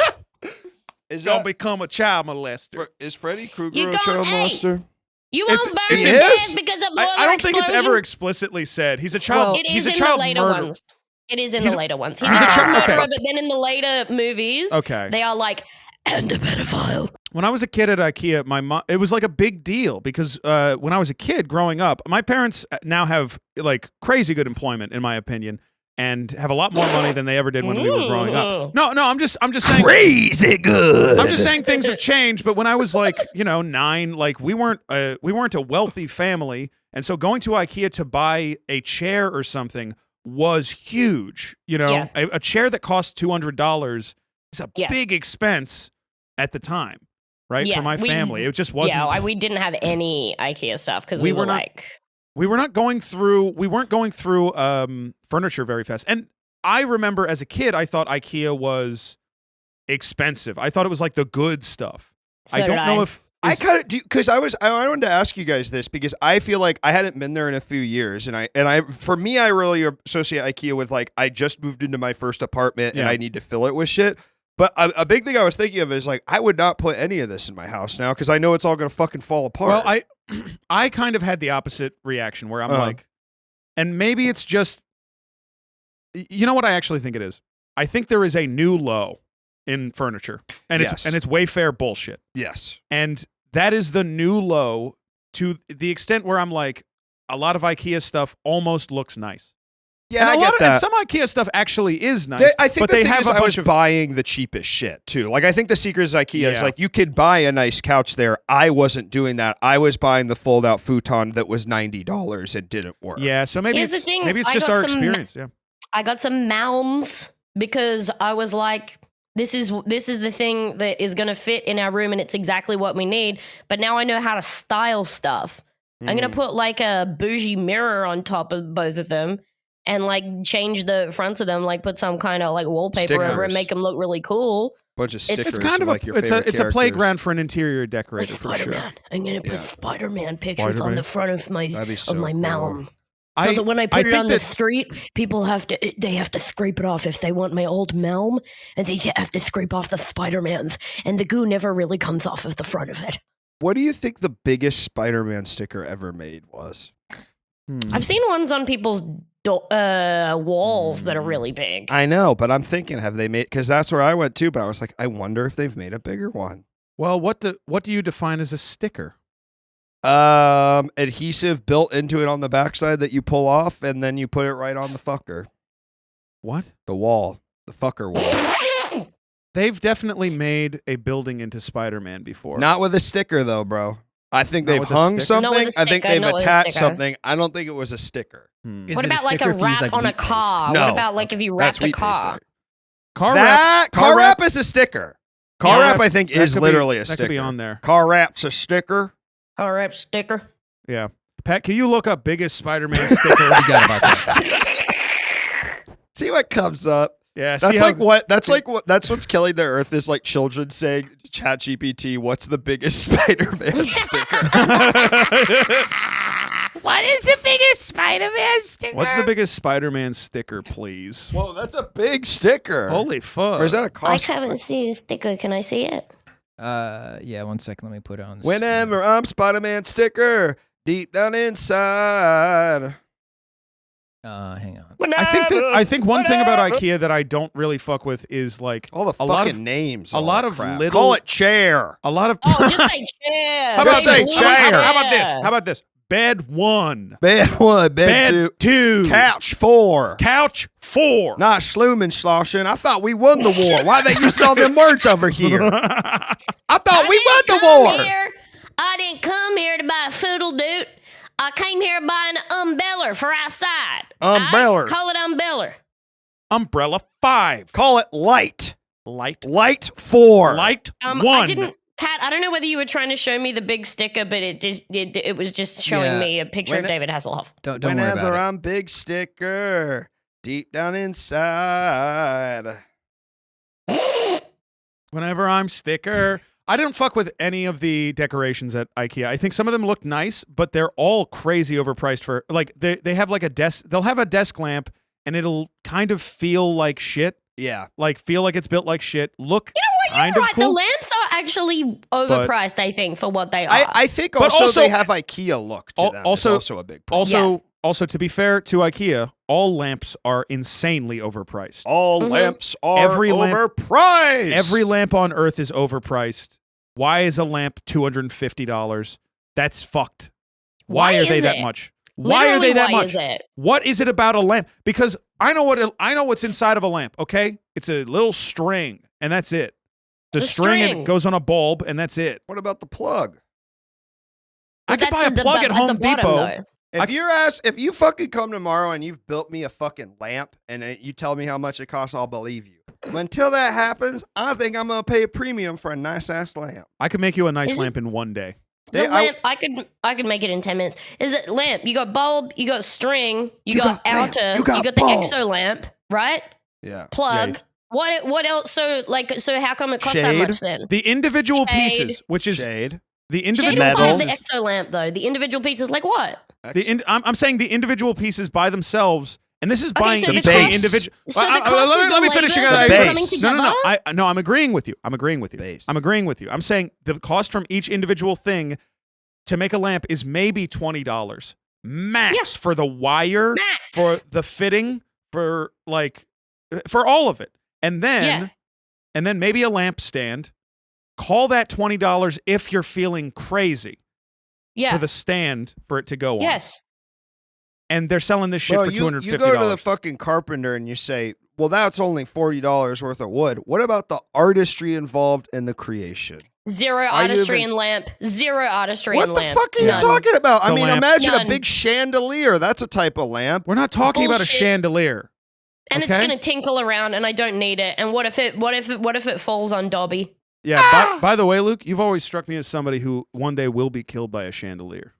Is Gonna become a child molester. is Freddy Krueger You a gonna- child hey. molester? You It's- won't burn it to is? death because of boiler I don't think it's ever explosion. explicitly said. He's a child. It he's is a in the child later murderer. ones. It is in He's the a- later ones. he's He's a a child- child okay. murderer, but then in the later movies, Okay. they are like, and a pedophile. When I was a kid at IKEA, my mom, it was like a big deal because when I was a kid growing up, my parents now have like crazy good employment, in my opinion, and have a lot more money than they ever did when we were growing up. No, I'm just saying. Crazy good. I'm just saying things have changed. But when I was like, 9, like we weren't a wealthy family, and so going to IKEA to buy a chair or something was huge. Yeah. A chair that cost $200 is a Yeah. big expense at the time, right? Yeah, For my we- family, it just wasn't. Yeah, we didn't have any IKEA stuff because We we were were not- like, we weren't going through furniture very fast. And I remember as a kid, I thought IKEA was expensive. I thought it was like the good stuff. so I did don't know if I is- kind of do because I wanted to ask you guys this because I feel like I hadn't been there in a few years, and I for me I really associate IKEA with like I just moved into my first apartment and Yeah. I need to fill it with shit. But a big thing I was thinking of is like I would not put any of this in my house now because I know it's all gonna fucking fall apart. Well, I kind of had the opposite reaction where I'm Uh-huh. like, and maybe it's just, you know what I actually think it is? I think there is a new low in furniture, and Yes. it's Wayfair bullshit, yes, and that is the new low to the extent where I'm like, a lot of IKEA stuff almost looks nice. Yeah, I and get that. and some IKEA stuff actually is nice. I think but the they thing have is a I was bunch of buying the cheapest shit too. Like I think the secret is IKEA is Yeah. like you could buy a nice couch there. I wasn't doing that. I was buying the fold out futon that was $90 and didn't work. Yeah, so maybe Here's the it's thing, maybe it's I just got our some- experience. Yeah. I got some mounds because I was like, this is the thing that is going to fit in our room and it's exactly what we need. But now I know how to style stuff. I'm going to put like a bougie mirror on top of both of them and like change the fronts of them, like put some kind of like wallpaper over and Stickers. make them look really cool. Bunch of stickers. It's kind of like a your it's favorite a characters. playground for an interior decorator for sure. Spider-Man. I'm going to put Yeah. Spider-Man pictures on Spider-Man. the front of my That'd be so of my cool. mound. So that when I put it think on the that- street, people have to scrape it off if they want my old Melm, and they have to scrape off the Spider-Mans, and the goo never really comes off of the front of it. What do you think the biggest Spider-Man sticker ever made was? I've seen ones on people's walls that are really big. I know, but I'm thinking, have they made? Because that's where I went too. But I was like, I wonder if they've made a bigger one. Well, what do you define as a sticker? Adhesive built into it on the backside that you pull off, and then you put it right on the fucker, What? the wall, the fucker wall. They've definitely made a building into Spider-Man before. Not with a sticker though, bro. I think Not they've with a hung sticker? Not with something. a I think sticker, they've not with a attached sticker. something. I don't think it was a sticker. Is What it a about like sticker a if you use, wrap like, on a wheat paste? car? No. What about like if you That's wrapped a wheat paste, car? right? car That car wrap is a sticker. Car Yeah. wrap, I think, that is could be- literally a that sticker. could be on there. Car wrap's a sticker. Car wrap sticker. Yeah. Pat, can you look up biggest Spider-Man sticker? You gotta bust that. See what comes up. Yeah. see That's how- like what. That's like what. That's what's killing the earth. Is like children saying, "ChatGPT, what's the biggest Spider-Man sticker?" What is the biggest Spider-Man sticker? What's the biggest Spider-Man sticker, please? Whoa, that's a big sticker. Holy fuck. Or is that a I cost? haven't seen a sticker. Can I see it? Yeah, 1 second. Let me put it on. The Whenever I'm Spider-Man sticker, deep down inside. Hang on. I think one thing about IKEA that I don't really fuck with is like All the a lot fucking of names. a all lot that of crap. little- Call it chair. a lot of Oh, just say chair. How Just say blue chair. How about this? How about this? Bed 1, Bed 1, bed bed 2, 2, couch 4. couch 4. Not Schlumenschlossen. I thought we won the war. Why they used all them words over here? I thought we won the war. I didn't come here to buy a foodle doot. I came here buying an umbrella for outside. Umbrella. Call it umbrella. Umbrella 5. Call it light. Light. Light 4. Light I 1. didn't, Pat. I don't know whether you were trying to show me the big sticker, but it was just showing Yeah. me a picture of When- David Hasselhoff. Don't worry Whenever about it. I'm big sticker, deep down inside. Whenever I'm sticker. I didn't fuck with any of the decorations at IKEA. I think some of them look nice, but they're all crazy overpriced for like they have like a desk. They'll have a desk lamp and it'll kind of feel like shit. Yeah. Like feel like it's built like shit. Look You're kind of right. cool. The lamps are actually overpriced. I think for what they are. I think But also, they also- have IKEA look to Al- them. also- It's also a big problem. Also, to be fair to IKEA, all lamps are insanely overpriced. All Mhm. lamps are Every lamp- overpriced. Every lamp on earth is overpriced. Why is a lamp $250? That's fucked. Why Why are they is that it? much? Why are Literally, they that why much? is it? What is it about a lamp? Because I know what's inside of a lamp, okay? It's a little string and that's it. The It's a string and string. it goes on a bulb and that's it. What about the plug? I could buy a That's plug at Home bottom, Depot. though. If you fucking come tomorrow and you've built me a fucking lamp and you tell me how much it costs, I'll believe you. But until that happens, I think I'm gonna pay a premium for a nice ass lamp. I could make you a nice Is it- lamp in one day. The They- lamp, I could make it in 10 minutes. Is it lamp? You got bulb, you got string, you got got lamp, outer, you got the bulb. exo lamp, right? Yeah. Plug. What else? So how come it costs that Shade. much then? The individual Shade. pieces, which is Shade. the Shade individual is part of Metal. the exo lamp though. The individual pieces, like what? I'm saying the individual pieces by themselves, and this is Okay, buying so the each cost- individual. so the cost is let me the finish. labor You that's guys. coming No, I'm agreeing with you. I'm agreeing with you. Base. I'm agreeing with you. I'm saying the cost from each individual thing to make a lamp is maybe $20 max Yeah. for the wire, Max. for the fitting, for for all of it, and then maybe a lamp stand. Call that $20 if you're feeling crazy yeah. for the stand for it to go on. Yes. and they're selling this shit Bro, for you $250. go to the fucking carpenter and you say, well, that's only $40 worth of wood. What about the artistry involved in the creation? Zero Are you artistry even- and lamp. Zero artistry What and the lamp. fuck are you None. talking about? It's I a mean, lamp. imagine None. a big chandelier. That's a type of lamp. We're not talking about a Bullshit. chandelier. And it's Okay. gonna tinkle around, and I don't need it. And what if it falls on Dobby? Yeah. By the way, Luke, you've always struck me as somebody who one day will be killed by a chandelier.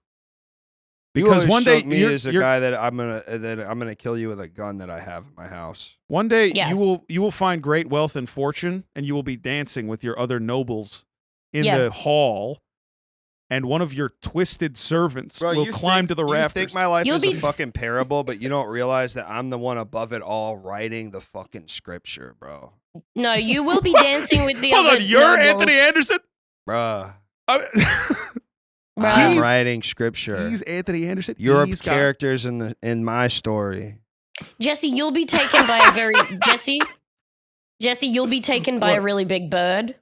Because one day me you're, as a you're- guy that I'm gonna kill you with a gun that I have in my house. one day Yeah. you will find great wealth and fortune, and you will be dancing with your other nobles in Yeah. the hall, and one of your twisted servants Bro, will you climb think- to the You rafters. think my life You'll is a be- fucking parable, but you don't realize that I'm the one above it all writing the fucking scripture, bro. No, you will be dancing with the Hold other on, you're nobles. Anthony Anderson. Bruh. Bruh. I'm He's- writing scripture. He's Anthony Anderson. You're He's got- characters in my story. Jesse, you'll be taken by a very Jesse, you'll be taken by a What? really big bird.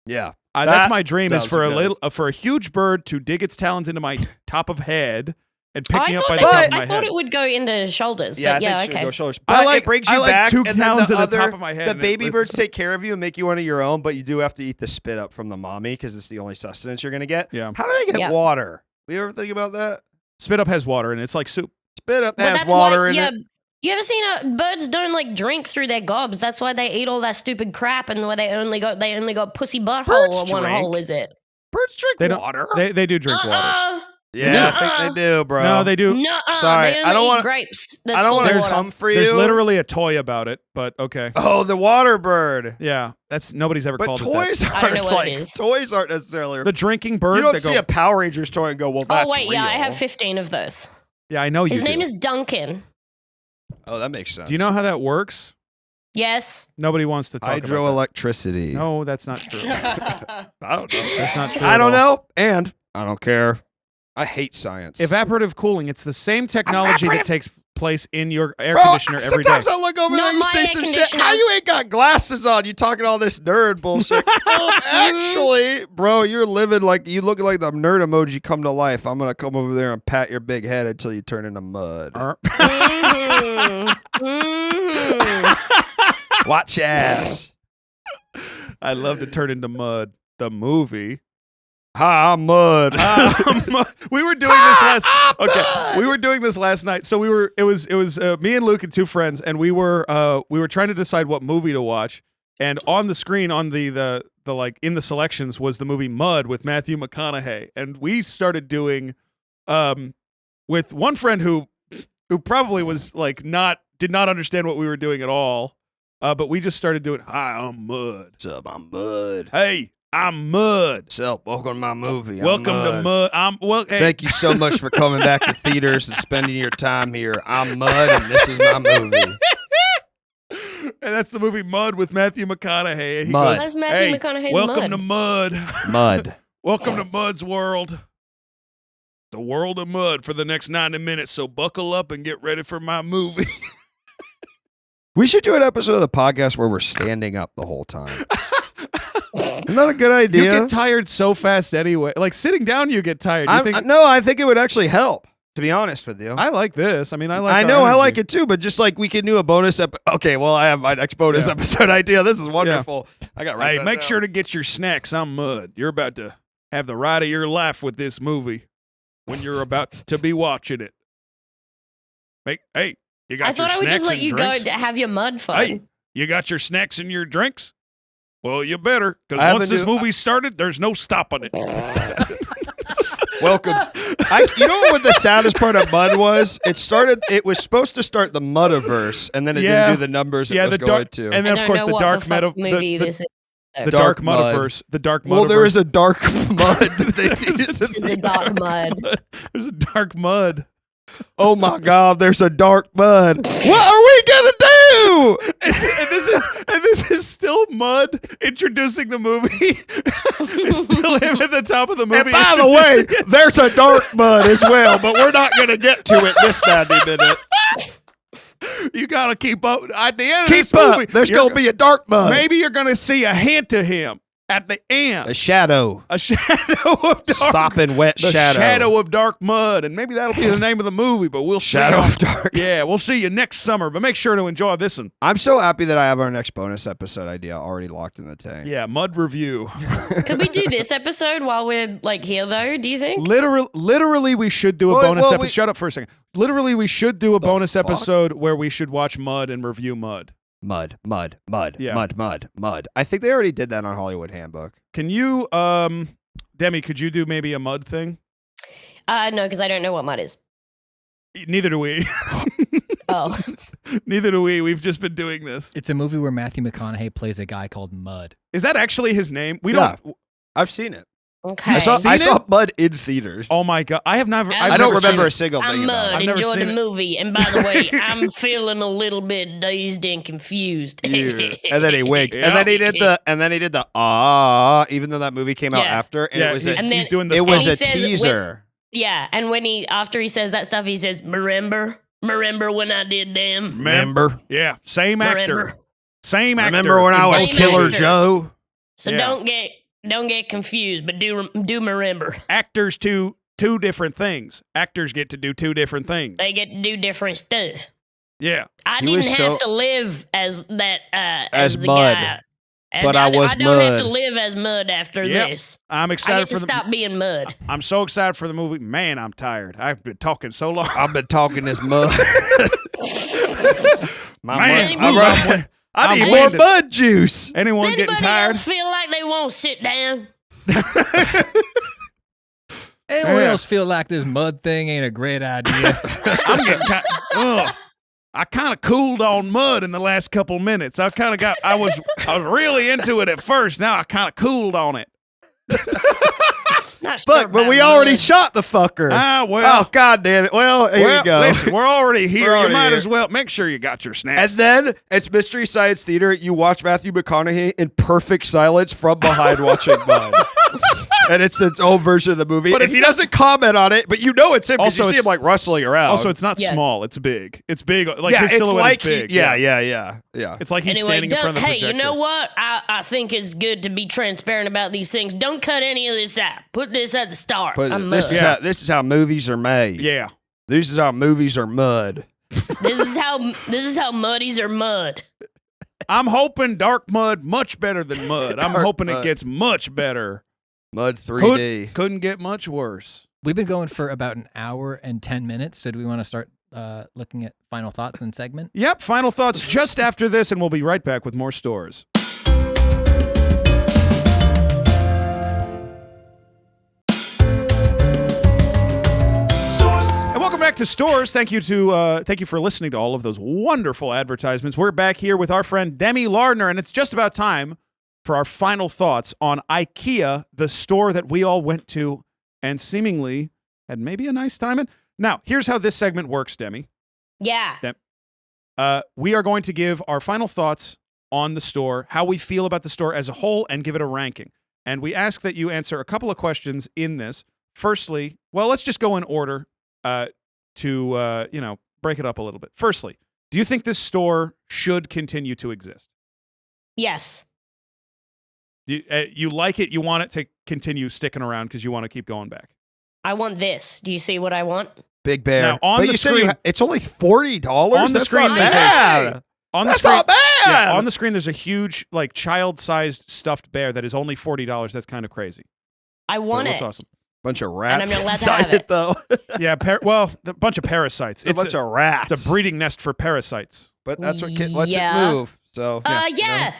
Yeah. That's That my dream is sounds for a good. little for a huge bird to dig its talons into my top of head and pick me up by I the top thought, of my I thought head. it would go into shoulders. Yeah, but yeah, I think okay. go shoulders. I But like- it brings I you like back, 2 and then talons the at the top other- of my head The and it baby lifts- birds take care of you and make you one of your own, but you do have to eat the spit up from the mommy because it's the only sustenance you're gonna get. Yeah. How do they get Yeah. water? You ever think about that? Spit up has water and it's like soup. Spit up Well, has that's water why, in yeah. it. You ever seen birds don't like drink through their gobs? That's why they eat all that stupid crap, and why they only got pussy butthole Birds or one drink. hole. Is it? Birds drink They don't- water. They do drink water. Yeah, I think they do, bro. No, they do. Nuh-uh. Sorry, they I only don't eat wanna- grapes. That's I don't full want of to water. come for you. There's literally a toy about it, but okay. Oh, the water bird. Yeah, that's nobody's ever But called toys I don't aren't know what it like is. toys aren't necessarily. it that. The drinking bird. you don't that see go, a Power Rangers toy and go, "Well, that's Oh wait, yeah, I real." have 15 of those. Yeah, I know you His name do. is Duncan. Oh, that makes sense. Do you know how that works? Yes. Nobody wants to talk about hydroelectricity? that. No, that's not true. I don't know. That's not true. I at don't all. know, and I don't care. I hate science. Evaporative cooling. It's the same technology that takes place in your air Bro, conditioner every day. sometimes I look over Not there, you my say air some shit. conditioner. How you ain't got glasses on? You talking all this nerd bullshit? Actually, bro, you're living like you look like the nerd emoji come to life. I'm gonna come over there and pat your big head until you turn into mud. Mhm. Mhm. Watch your ass. I love to turn into mud. The movie. Hi, I'm mud. We were doing this last. Okay, we were doing this last night. So it was me and Luke and 2 friends, and we were trying to decide what movie to watch. And on the screen, on the like in the selections was the movie Mud with Matthew McConaughey, and we started doing, with one friend who probably was like did not understand what we were doing at all, but we just started doing, "Hi, I'm Mud. What's up? I'm mud. Hey, I'm Mud. What's up? Welcome to my movie. I'm Welcome to Mud. Hey, Thank you so much for coming back to theaters and spending your time here. I'm Mud, and this is my movie. And that's the movie Mud with Matthew McConaughey. And he Mud. goes, That's Matthew "Hey, McConaughey's welcome Mud." to Mud. Mud. Welcome to Mud's world. The world of Mud for the next 90 minutes. So buckle up and get ready for my movie." We should do an episode of the podcast where we're standing up the whole time. Isn't that a good You idea? get tired so fast anyway. Like sitting down, you get tired. You think, No, I think it would actually help, to be honest with you. I like this. I mean, I like. I our know, I energy. like it too, but just like we can do a bonus Okay, well, I have my next bonus Yeah. episode idea. This is wonderful. I got right. Hey, make sure to get your snacks. I'm Mud. You're about to have the ride of your life with this movie when you're about to be watching it. Hey, you got I your thought I would snacks just let and you drinks? go to have your mud fun. Hey, you got your snacks and your drinks? Well, you better, I because have once a this new- movie started, there's no stopping it. Welcome. You know what the saddest part of Mud was? It was supposed to start the Mudiverse, and then it Yeah. didn't do the numbers it Yeah, was the going dark, to. and I then of don't course know the what dark the fuck meta, movie this is. the Dark dark Mud. Mudiverse, the dark Mudiverse. Well, there is a dark mud that they use. It's a dark mud. There's a dark mud. Oh my God, there's a dark mud. What are we gonna do? and this is still Mud introducing the movie. It's still him at the top of the movie. And by the way, there's a dark mud as well, but we're not gonna get to it this 90 minutes. you gotta keep up. At the end of Keep this up. movie, There's you're- gonna be a dark mud. maybe you're gonna see a hint of him. at the end. A shadow. A shadow of dark. Sopping wet The shadow. of dark mud, and maybe that'll be the name of the movie. But we'll Shadow see. of dark. Yeah, we'll see you next summer. But make sure to enjoy this one. I'm so happy that I have our next bonus episode idea already locked in the tank. Yeah, mud review. Could we do this episode while we're like here though? Do you think? Literally, we should do a Well, bonus well, episode. Shut up for a second. Literally, we should do a bonus fuck? episode where we should watch Mud and review Mud. Mud. Yeah. Mud. I think they already did that on Hollywood Handbook. Can you, Demi? Could you do maybe a Mud thing? No, because I don't know what mud is. Neither do we. Oh, Neither do we. We've just been doing this. It's a movie where Matthew McConaughey plays a guy called Mud. Is that actually his name? We Yeah. don't. I've seen it. okay. I saw Seen Mud in theaters. Oh my god! I have never. I I don't never remember seen a single thing I'm about Mud. I've never Enjoy seen the it. movie. And by the way, I'm feeling a little bit dazed and confused. it. And then he winked. Yeah. And then he did the even though that movie came out Yeah. after. And Yeah, it was he's, a, And then- he's doing the. it was he a says when- teaser. Yeah, and when after he says that stuff, he says, "Remember when I did them?" Remember? Yeah, same actor. Remember. Same actor. Remember when I was Same Killer actor. Joe? So Yeah. don't get confused, but do remember. Actors two different things. Actors get to do two different things. They get to do different stuff. Yeah. I He didn't was have so- to live as that As the Mud. guy. But I was I don't have to Mud. live as Mud after Yep. this. I'm I excited get to for the. stop being Mud. I'm so excited for the movie. Man, I'm tired. I've been talking so long. I've been talking this mud. My Man, mud- I'm I need I'm more winded. mud juice. Anyone Does getting anybody tired? else feel like they won't sit down? Anyone Yeah. else feel like this Mud thing ain't a great idea? I'm getting tired. Ugh. I kind of cooled on Mud in the last couple minutes. I kind of got. I was really into it at first. Now I kind of cooled on it. Not sure But we about already Mud. shot the fucker. Ah, well. Oh, God damn it. Well, here well, you go. listen, we're already here. We're already you might here. as well make sure you got your And snacks. then it's Mystery Science Theater. You watch Matthew McConaughey in perfect silence from behind watching Mud. And it's its own version of the movie. But And it's he not- doesn't comment on it, but you know it's him because Also, you see him it's- like rustling around. Also, it's not Yeah. small. It's big. It's big. Like yeah, his it's silhouette like is big. yeah. It's like he's Anyway, standing in front of the hey, projector. you know what? I think it's good to be transparent about these things. Don't cut any of this out. Put this at the start. But I'm this is Mud. this is how movies are made. Yeah. This is how movies are mud. This is how muddies are Mud. I'm hoping Dark Mud much better than Mud. I'm Dark hoping it Mud. gets much better. Mud 3D. Couldn't get much worse. We've been going for about an hour and 10 minutes. So do we want to start looking at final thoughts and segment? Yep. Final thoughts just after this, and we'll be right back with more stores. And welcome back to Stores. Thank you for listening to all of those wonderful advertisements. We're back here with our friend Demi Lardner, and it's just about time for our final thoughts on IKEA, the store that we all went to and seemingly had maybe a nice time in. Now, here's how this segment works, Demi. Yeah. We are going to give our final thoughts on the store, how we feel about the store as a whole, and give it a ranking. And we ask that you answer a couple of questions in this. Firstly, well, let's just go in order to break it up a little bit. Firstly, do you think this store should continue to exist? Yes. You like it? You want it to continue sticking around because you want to keep going back? I want this. Do you see what I want? Big Bear. Now, on But the you said screen- it's only $40. On the That's screen, not there's a- bad. On the That's screen, not bad. Yeah, on the screen, there's a huge, like, child-sized stuffed bear that is only $40. That's kind of crazy. I But want it looks it. awesome. Bunch of I'm rats not allowed to inside have it. though. Yeah, a bunch of parasites. It's a bunch of rats. It's a breeding nest for parasites. But that's what lets Yeah. it move. So Yeah.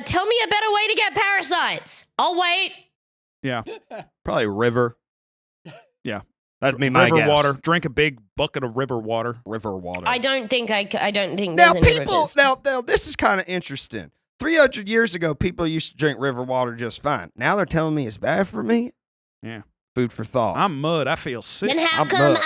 Tell me a better way to get parasites. I'll wait. Yeah, probably river. Yeah. That'd be my river guess. water. Drink a big bucket of river water. River water. I don't think there's now any people rivers. now this is kind of interesting. 300 years ago, people used to drink river water just fine. Now they're telling me it's bad for me. Yeah. Food for thought. I'm Mud. I feel sick. Then how I'm come Mud.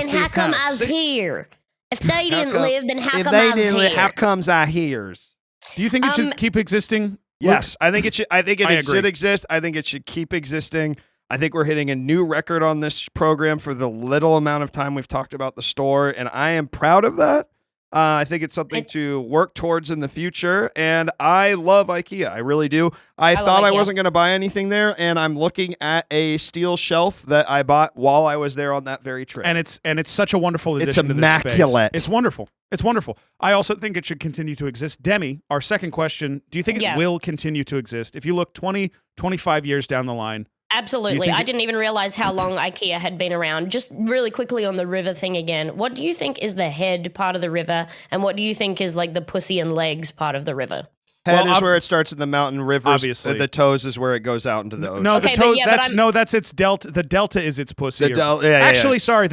feel how come kinda I was sick. here? If they didn't come- live, then how if come they I was didn't, here? how comes I hears? Do you think it should keep existing? Yes, I think it should. I think I it should agree. exist. I think it should keep existing. I think we're hitting a new record on this program for the little amount of time we've talked about the store, and I am proud of that. I think it's something to work towards in the future, and I love IKEA. I really do. I thought I IKEA. wasn't going to buy anything there, and I'm looking at a steel shelf that I bought while I was there on that very trip. And it's such a wonderful It's addition to this space. immaculate. It's wonderful. It's wonderful. I also think it should continue to exist. Demi, our second question, do you think it will continue to exist? If you look 20, 25 years down the line, Absolutely. I didn't even realize how long IKEA had been around. Just really quickly on the river thing again. What do you think is the head part of the river? And what do you think is like the pussy and legs part of the river? Head is where it starts in the mountain rivers. Obviously. The toes is where it goes out into the ocean. No, the Okay, but toes. yeah, but that's its delta. The delta is its pussy. Yeah, Actually, sorry.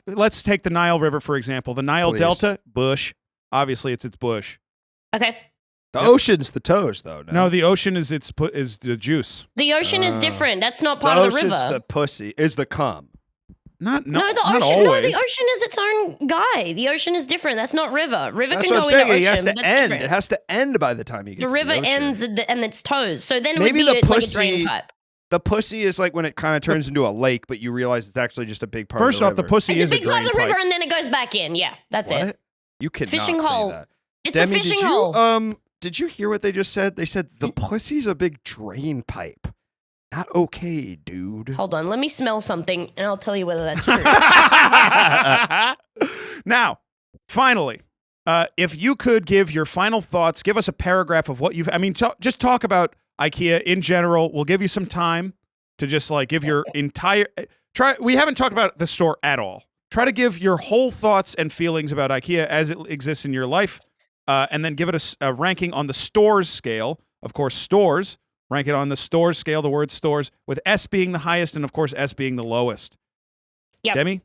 Let's take the Nile River for example. The Nile Please. Delta, bush. Obviously, it's its bush. Okay. The ocean's the toes, though. No, the ocean is is the juice. The ocean is different. That's not part the of the river. ocean's the pussy. Is the cum. Not no, the not ocean. always. No, the ocean is its own guy. The ocean is different. That's not river. River That's can what go I'm saying. into It has ocean. to but that's end. different. It has to end by the time you get The to river the ocean. ends at its toes. So then it Maybe would be the like a pussy- drain pipe. The pussy is like when it kind of turns into a lake, but you realize it's actually just a big part First of the off, river. the pussy It's is a big part drain of the river, pipe. and then it goes back in. Yeah, that's What? it. You cannot Fishing say hole. that. It's Demi, a fishing did hole. you, did you hear what they just said? They said the pussy's a big drain pipe. Not okay, dude. Hold on, let me smell something, and I'll tell you whether that's true. Now, finally, if you could give your final thoughts, give us a paragraph of what you've. I mean, just talk about IKEA in general. We'll give you some time to just like give your entire. Try. We haven't talked about the store at all. Try to give your whole thoughts and feelings about IKEA as it exists in your life, and then give it a ranking on the stores scale. Of course, stores. Rank it on the stores scale, the word stores, with S being the highest and, of course, S being the lowest. Yep. Demi,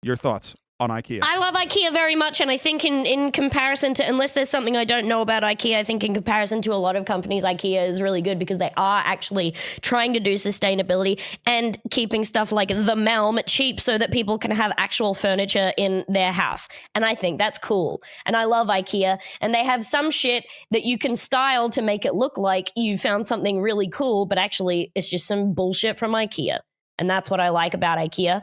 your thoughts on IKEA? I love IKEA very much, and I think in comparison to, unless there's something I don't know about IKEA, I think in comparison to a lot of companies, IKEA is really good because they are actually trying to do sustainability and keeping stuff like the Melm cheap so that people can have actual furniture in their house. And I think that's cool. And I love IKEA. And they have some shit that you can style to make it look like you found something really cool, but actually it's just some bullshit from IKEA. And that's what I like about IKEA.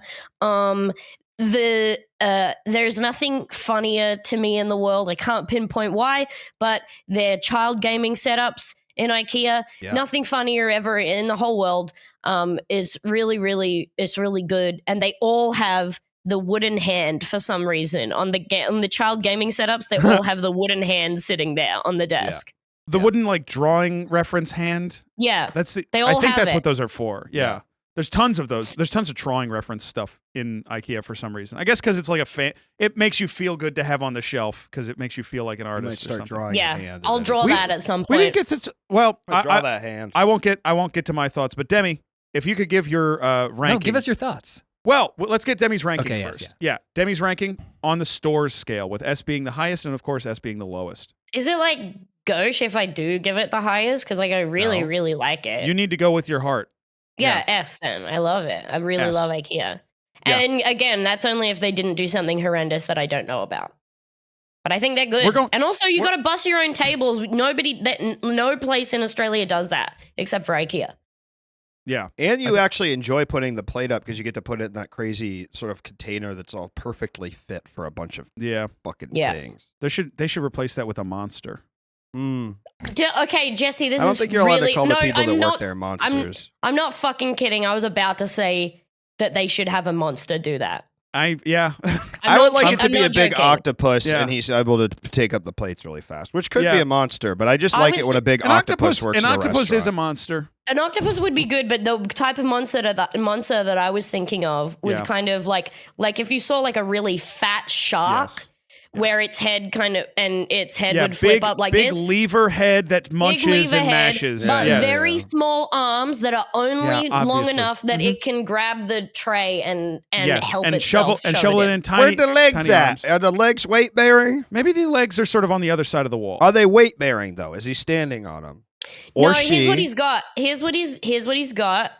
There's nothing funnier to me in the world. I can't pinpoint why, but their child gaming setups in IKEA, nothing funnier ever in the whole world. Is really good, and they all have the wooden hand for some reason on the child gaming setups. They all have the wooden hand sitting there on the desk. The wooden like drawing reference hand. Yeah, That's the. They I all think have that's it. what those are for. Yeah. There's tons of those. There's tons of drawing reference stuff in IKEA for some reason. I guess because it's like a fan. It makes you feel good to have on the shelf because it makes you feel like an You might artist or start something. drawing a yeah. hand. I'll draw We- that at some We point. didn't get to. Well, Draw that hand. I won't get to my thoughts. But Demi, if you could give your ranking. No, give us your thoughts. Well, let's get Demi's ranking Okay, yes, first. Yeah, Demi's ranking on the stores scale, with S being the highest and of course S being the lowest. Is it like gauche if I do give it the highest? Because like I really like it. You need to go with your heart. Yeah, S then. I love it. I really S. love IKEA. Yeah. And again, that's only if they didn't do something horrendous that I don't know about. But I think they're good. And also, you got to bus your own tables. No place in Australia does that except for IKEA. Yeah. And you actually enjoy putting the plate up because you get to put it in that crazy sort of container that's all perfectly fit for a bunch of fucking things. They should replace that with a monster. Okay, Jesse, this is I don't think you're allowed to call the people that not, work there monsters. I'm not fucking kidding. I was about to say that they should have a monster do that. I would like it to be a big octopus Yeah. and he's able to take up the plates really fast, which could be Yeah. a monster, but I just like it when a big octopus works in a octopus is a restaurant. monster. An octopus would be good, but the type of monster that I was thinking of was kind of like if you saw like a really fat shark. Yes. Where its head would flip big, up like big this. lever head that munches lever and head, mashes. But Yes. very small arms that are only long obviously. enough that it can grab the tray and Yes, help and itself shovel it in tiny. Where'd the legs tiny at? arms. Are the legs weight bearing? Maybe the legs are sort of on the other side of the wall. Are they weight bearing though? Is he standing on them? Or no, she? here's what he's got. Here's what he's got.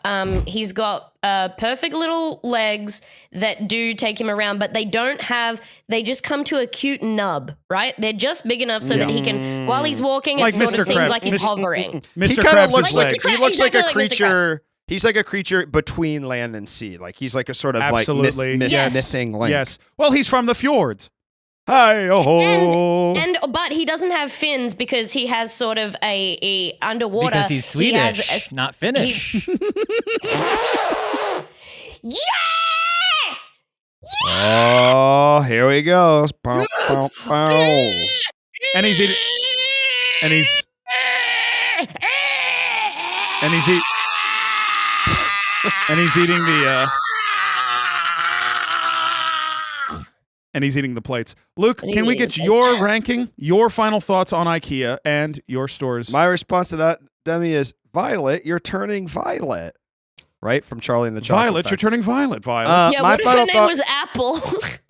He's got perfect little legs that do take him around, but they just come to a cute nub, right? They're just big enough so that he can, while he's walking, Like it sort Mr. of seems Crab. like he's hovering. Mr. He kind of Krabs' looks like legs. he looks Exactly like a like Mr. creature. He's like a creature between land and sea. Like he's like a sort of Absolutely. like Yes. mything link. Yes. Well, he's from the fjords. Hi ho. But he doesn't have fins because he has sort of a underwater. Because he's he has Swedish, not Finnish. Yes! Oh, here we go. Bow, bow, bow. And he's eating. And he's. And he's eating. And he's eating the. And he's eating the plates. Luke, And can we he's eating get the plates. your ranking, your final thoughts on IKEA and your stores? My response to that, Demi, is Violet, you're turning violet. Right? From Charlie and the Chocolate Violet, you're Factory. turning violet, Violet. Yeah, my what if her final name thought- was Apple?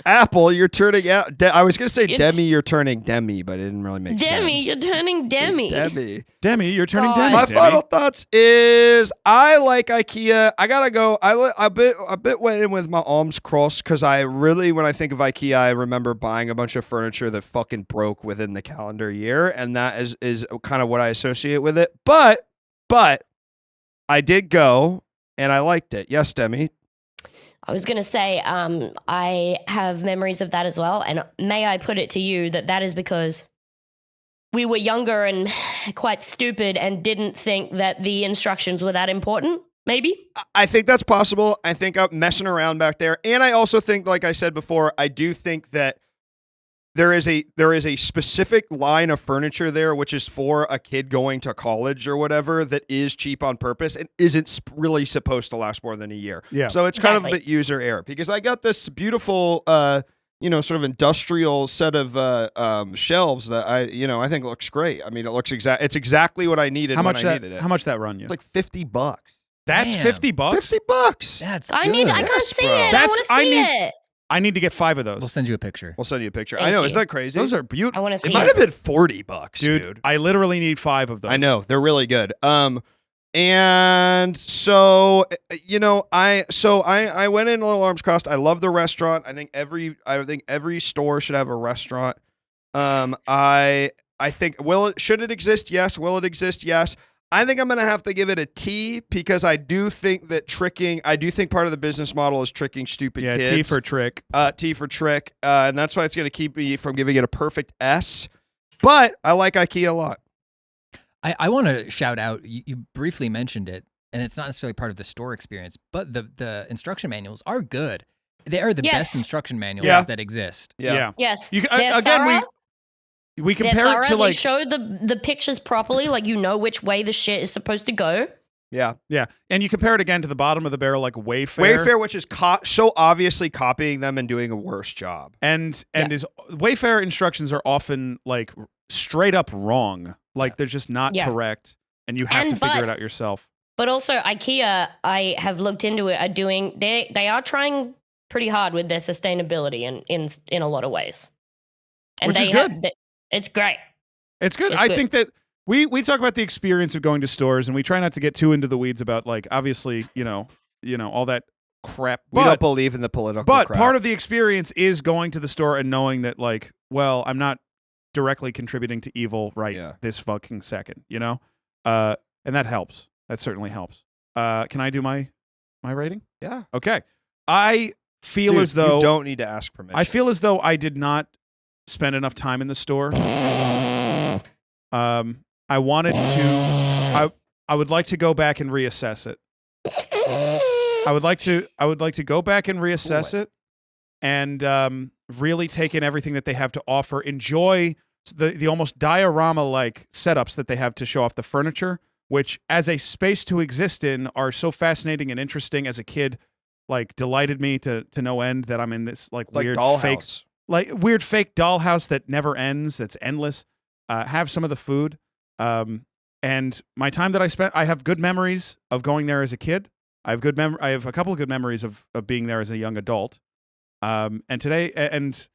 Apple, you're turning out. I was going to say It's- Demi, you're turning Demi, but it didn't really make Demi, sense. you're turning Demi. Demi. Demi, you're turning God. Demi. My Demi. final thoughts is I like IKEA. I gotta go. I bit went in with my arms crossed because I really, when I think of IKEA, I remember buying a bunch of furniture that fucking broke within the calendar year, and that is kind of what I associate with it. But I did go and I liked it. Yes, Demi. I was going to say, I have memories of that as well. And may I put it to you that is because we were younger and quite stupid and didn't think that the instructions were that important, maybe? I think that's possible. I think I'm messing around back there, and I also think, like I said before, I do think that there is a specific line of furniture there which is for a kid going to college or whatever that is cheap on purpose and isn't really supposed to last more than a year. Yeah. So it's kind of a Exactly. bit user error because I got this beautiful, sort of industrial set of shelves that I think looks great. I mean, it's exactly what I needed How when much I that? needed it. How much that run you? It's like $50. That's Damn. $50. $50. That's I good. can't Yes, see bro. it. I That's- want to I see need- it. I need to get 5 of those. We'll send you a picture. We'll send you a picture. Thank I know, you. isn't that crazy? Those are I beautiful. want to see It might it. have been $40, dude. I literally need 5 of those. I know they're really good. And so I went in a little arms crossed. I love the restaurant. I think every store should have a restaurant. I think should it exist? Yes. Will it exist? Yes. I think I'm gonna have to give it a T because I do think part of the business model is tricking stupid Yeah, kids. T for trick. T for trick, and that's why it's gonna keep me from giving it a perfect S. But I like IKEA a lot. I want to shout out, you briefly mentioned it, and it's not necessarily part of the store experience, but the instruction manuals are good. They are the Yes. best instruction manuals Yeah. that exist. Yeah. Yes. You, They're again, thorough. we They're compare thorough. it to They like show the pictures properly, like you know which way the shit is supposed to go. Yeah. yeah, and you compare it again to the bottom of the barrel like Wayfair. Wayfair, which is so obviously copying them and doing a worse job. and Yeah. is Wayfair instructions are often like straight up wrong. Like they're just not Yeah. correct, and you have And to figure but- it out yourself. But also IKEA, I have looked into it, are doing they are trying pretty hard with their sustainability in a lot of ways. And Which is they good. have- it's great. It's good. It's I good. think that we talk about the experience of going to stores, and we try not to get too into the weeds about like obviously you know all that crap. We don't But believe in the political but crap. part of the experience is going to the store and knowing that like, well, I'm not directly contributing to evil this fucking second, and that helps. That certainly helps. Can I do my rating? Yeah. Okay. I feel Dude, as though you don't need to ask permission. I feel as though I did not spend enough time in the store. I wanted to. I would like to go back and reassess it. I would like to go back and reassess it, and really take in everything that they have to offer. Enjoy the almost diorama like setups that they have to show off the furniture, which as a space to exist in are so fascinating and interesting. As a kid, like delighted me to no end that I'm in this like weird fake dollhouse. fake dollhouse that never ends, that's endless. Have some of the food. And my time that I spent, I have good memories of going there as a kid. I have a couple of good memories of being there as a young adult. And today, and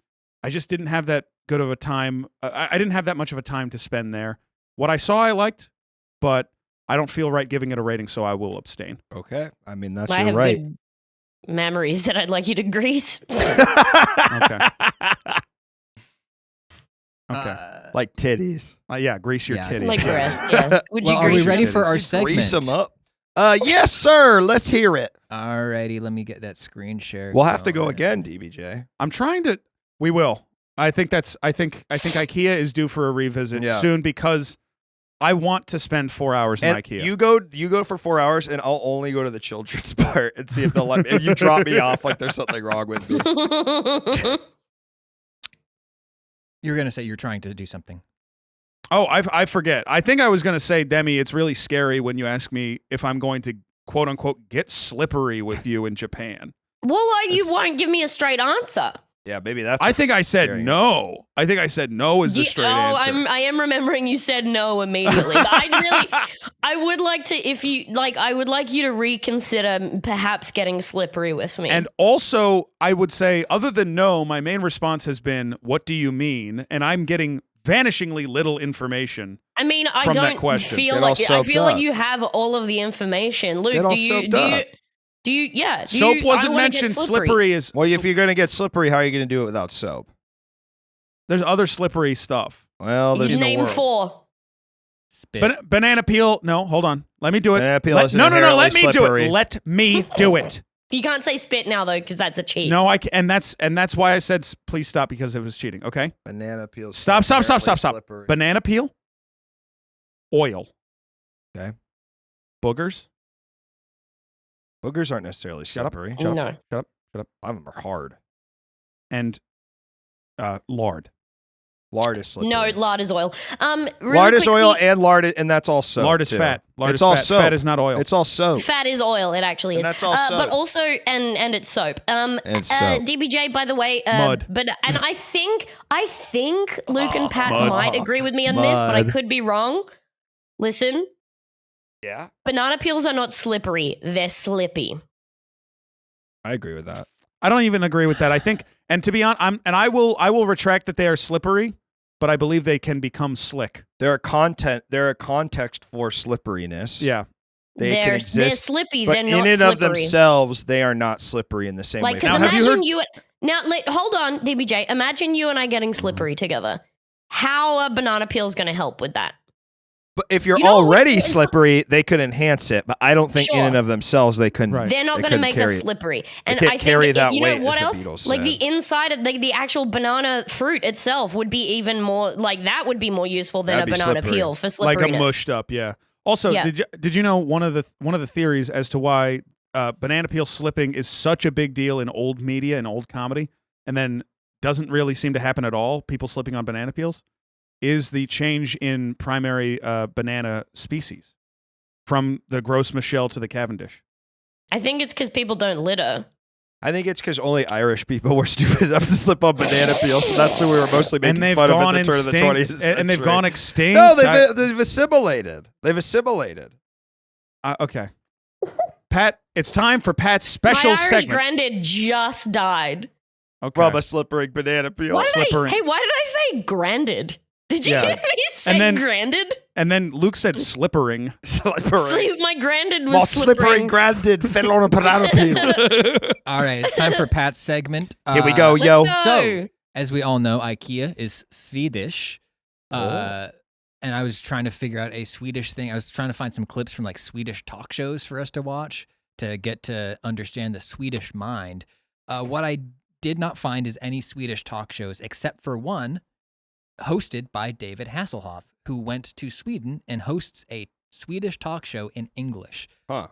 I just didn't have that good of a time. I didn't have that much of a time to spend there. What I saw, I liked, but I don't feel right giving it a rating, so I will abstain. Okay. I mean, that's I your have right. good memories that I'd like you to grease. Okay. Okay. Like titties. Yeah, grease your Yeah. titties. Like yes. rest, yeah. Would you Well, are we grease ready your for titties? our Grease segment? them up. Yes, sir. Let's hear it. Alrighty, let me get that screen share. We'll have to go going. again, DBJ. I'm trying to. We will. I think IKEA is due for a revisit Yeah. soon because I want to spend 4 hours in And IKEA. you go for 4 hours, and I'll only go to the children's part and see if they'll let me. And you drop me off like there's something wrong with me. You're gonna say you're trying to do something. Oh, I forget. I think I was going to say, Demi, it's really scary when you ask me if I'm going to, quote unquote, get slippery with you in Japan. Well, you won't give me a straight answer. Yeah, maybe that's. I think I said scary. no. I think I said no is the straight answer. I am remembering you said no immediately. I would like to, if you like, I would like you to reconsider perhaps getting slippery with me. And also, I would say, other than no, my main response has been, what do you mean? And I'm getting vanishingly little information. I mean, I from that don't question. feel Get like all I soaked feel like up. you have all of the information. Get Luke, all do you soaked up. yeah, do Soap you, wasn't I wanna get mentioned. Slippery is. Well, if you're gonna get slippery, how are you gonna do it without soap? There's other slippery stuff. Well, there's You no name world. 4. Spit. Banana peel. No, hold on. Let me do it. Banana peel Let- isn't no. Let inherently me do slippery. it. Let me do it. You can't say spit now though, because that's a cheat. No, and that's why I said please stop because it was cheating. Okay. Banana peel. Stop. Slippery. Banana peel. Oil. Okay. Boogers. Boogers aren't necessarily Shut up. slippery. Shut No. up. Shut up. Shut up. A lot of them are hard. And lard. Lard is slippery. No, lard is oil. Really lard is quickly, oil and lard, and that's all soap. Lard is too. fat. Lard it's is all fat. soap. Fat is not oil. It's all soap. Fat is oil. It actually And is. that's all soap. But also, and it's soap. And soap. DBJ, by the way, Mud. But and I think Luke and Pat Mud. might agree with me on this, but I Mud. could be wrong. Listen, Yeah, banana peels are not slippery; they're slippy. I agree with that. I don't even agree with that. I think, and to be honest, I will retract that they are slippery, but I believe they can become slick. They're a context for slipperiness. Yeah. They can They're exist, slippy. but They're in not and slippery. of themselves, they are not slippery in the same Like, way. because Now, have you imagine heard- you. Now, hold on, DBJ. Imagine you and I getting slippery together. How are banana peels going to help with that? But if you're You know, already it's- slippery, they could enhance it. But I don't think in Sure. and of themselves they couldn't. Right. They're not They going to couldn't make carry us it. slippery. They And can't I think carry that you weight, know what as else? the Beatles Like said. the inside of the actual banana fruit itself would be even more like that would be more useful than That'd a be banana slippery. peel for Like slipperiness. a mushed up, yeah. Also, Yeah. did you know one of the theories as to why banana peel slipping is such a big deal in old media and old comedy, and then doesn't really seem to happen at all? People slipping on banana peels is the change in primary banana species from the Gros Michel to the Cavendish. I think it's because people don't litter. I think it's because only Irish people were stupid enough to slip on banana peels, and that's who we were mostly making And they've fun of gone at the turn of the extinct. 20th And they've century. gone extinct. No, they've assimilated. They've assimilated. Okay. Pat, it's time for Pat's special My Irish segment. granddad just died. Okay. From a slippery banana peel. Why did Slippering. Hey, why did I say grandad? Did you Yeah. hear me say then- grandad? And then Luke said slippering. Sleep, my grandad was While slippery slippering. granddad fell on a banana peel. All right, it's time for Pat's segment. Here we go, Let's yo. go. So, as we all know, IKEA is Swedish. And I was trying to figure out a Swedish thing. I was trying to find some clips from like Swedish talk shows for us to watch to get to understand the Swedish mind. What I did not find is any Swedish talk shows except for one hosted by David Hasselhoff, who went to Sweden and hosts a Swedish talk show in English. Huh.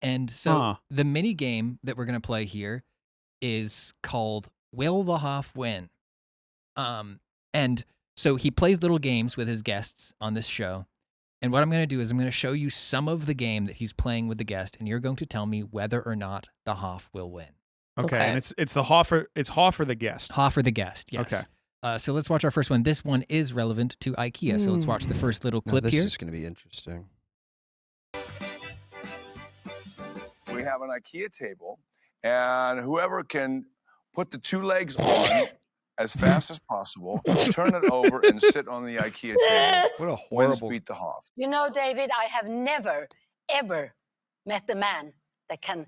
And so Huh. the mini game that we're going to play here is called Will the Hoff Win? And so he plays little games with his guests on this show. And what I'm going to do is I'm going to show you some of the game that he's playing with the guest, and you're going to tell me whether or not the Hoff will win. Okay. Okay. And it's the Hoffer. It's Hoffer the guest. Hoff or the guest, yes. Okay. So let's watch our first one. This one is relevant to IKEA. So let's watch the first little clip this here. is going to be interesting. We have an IKEA table, and whoever can put the 2 legs on as fast as possible, turn it over, and sit on the IKEA table What a wins horrible. beat the Hoff. You know, David, I have never, ever met a man that can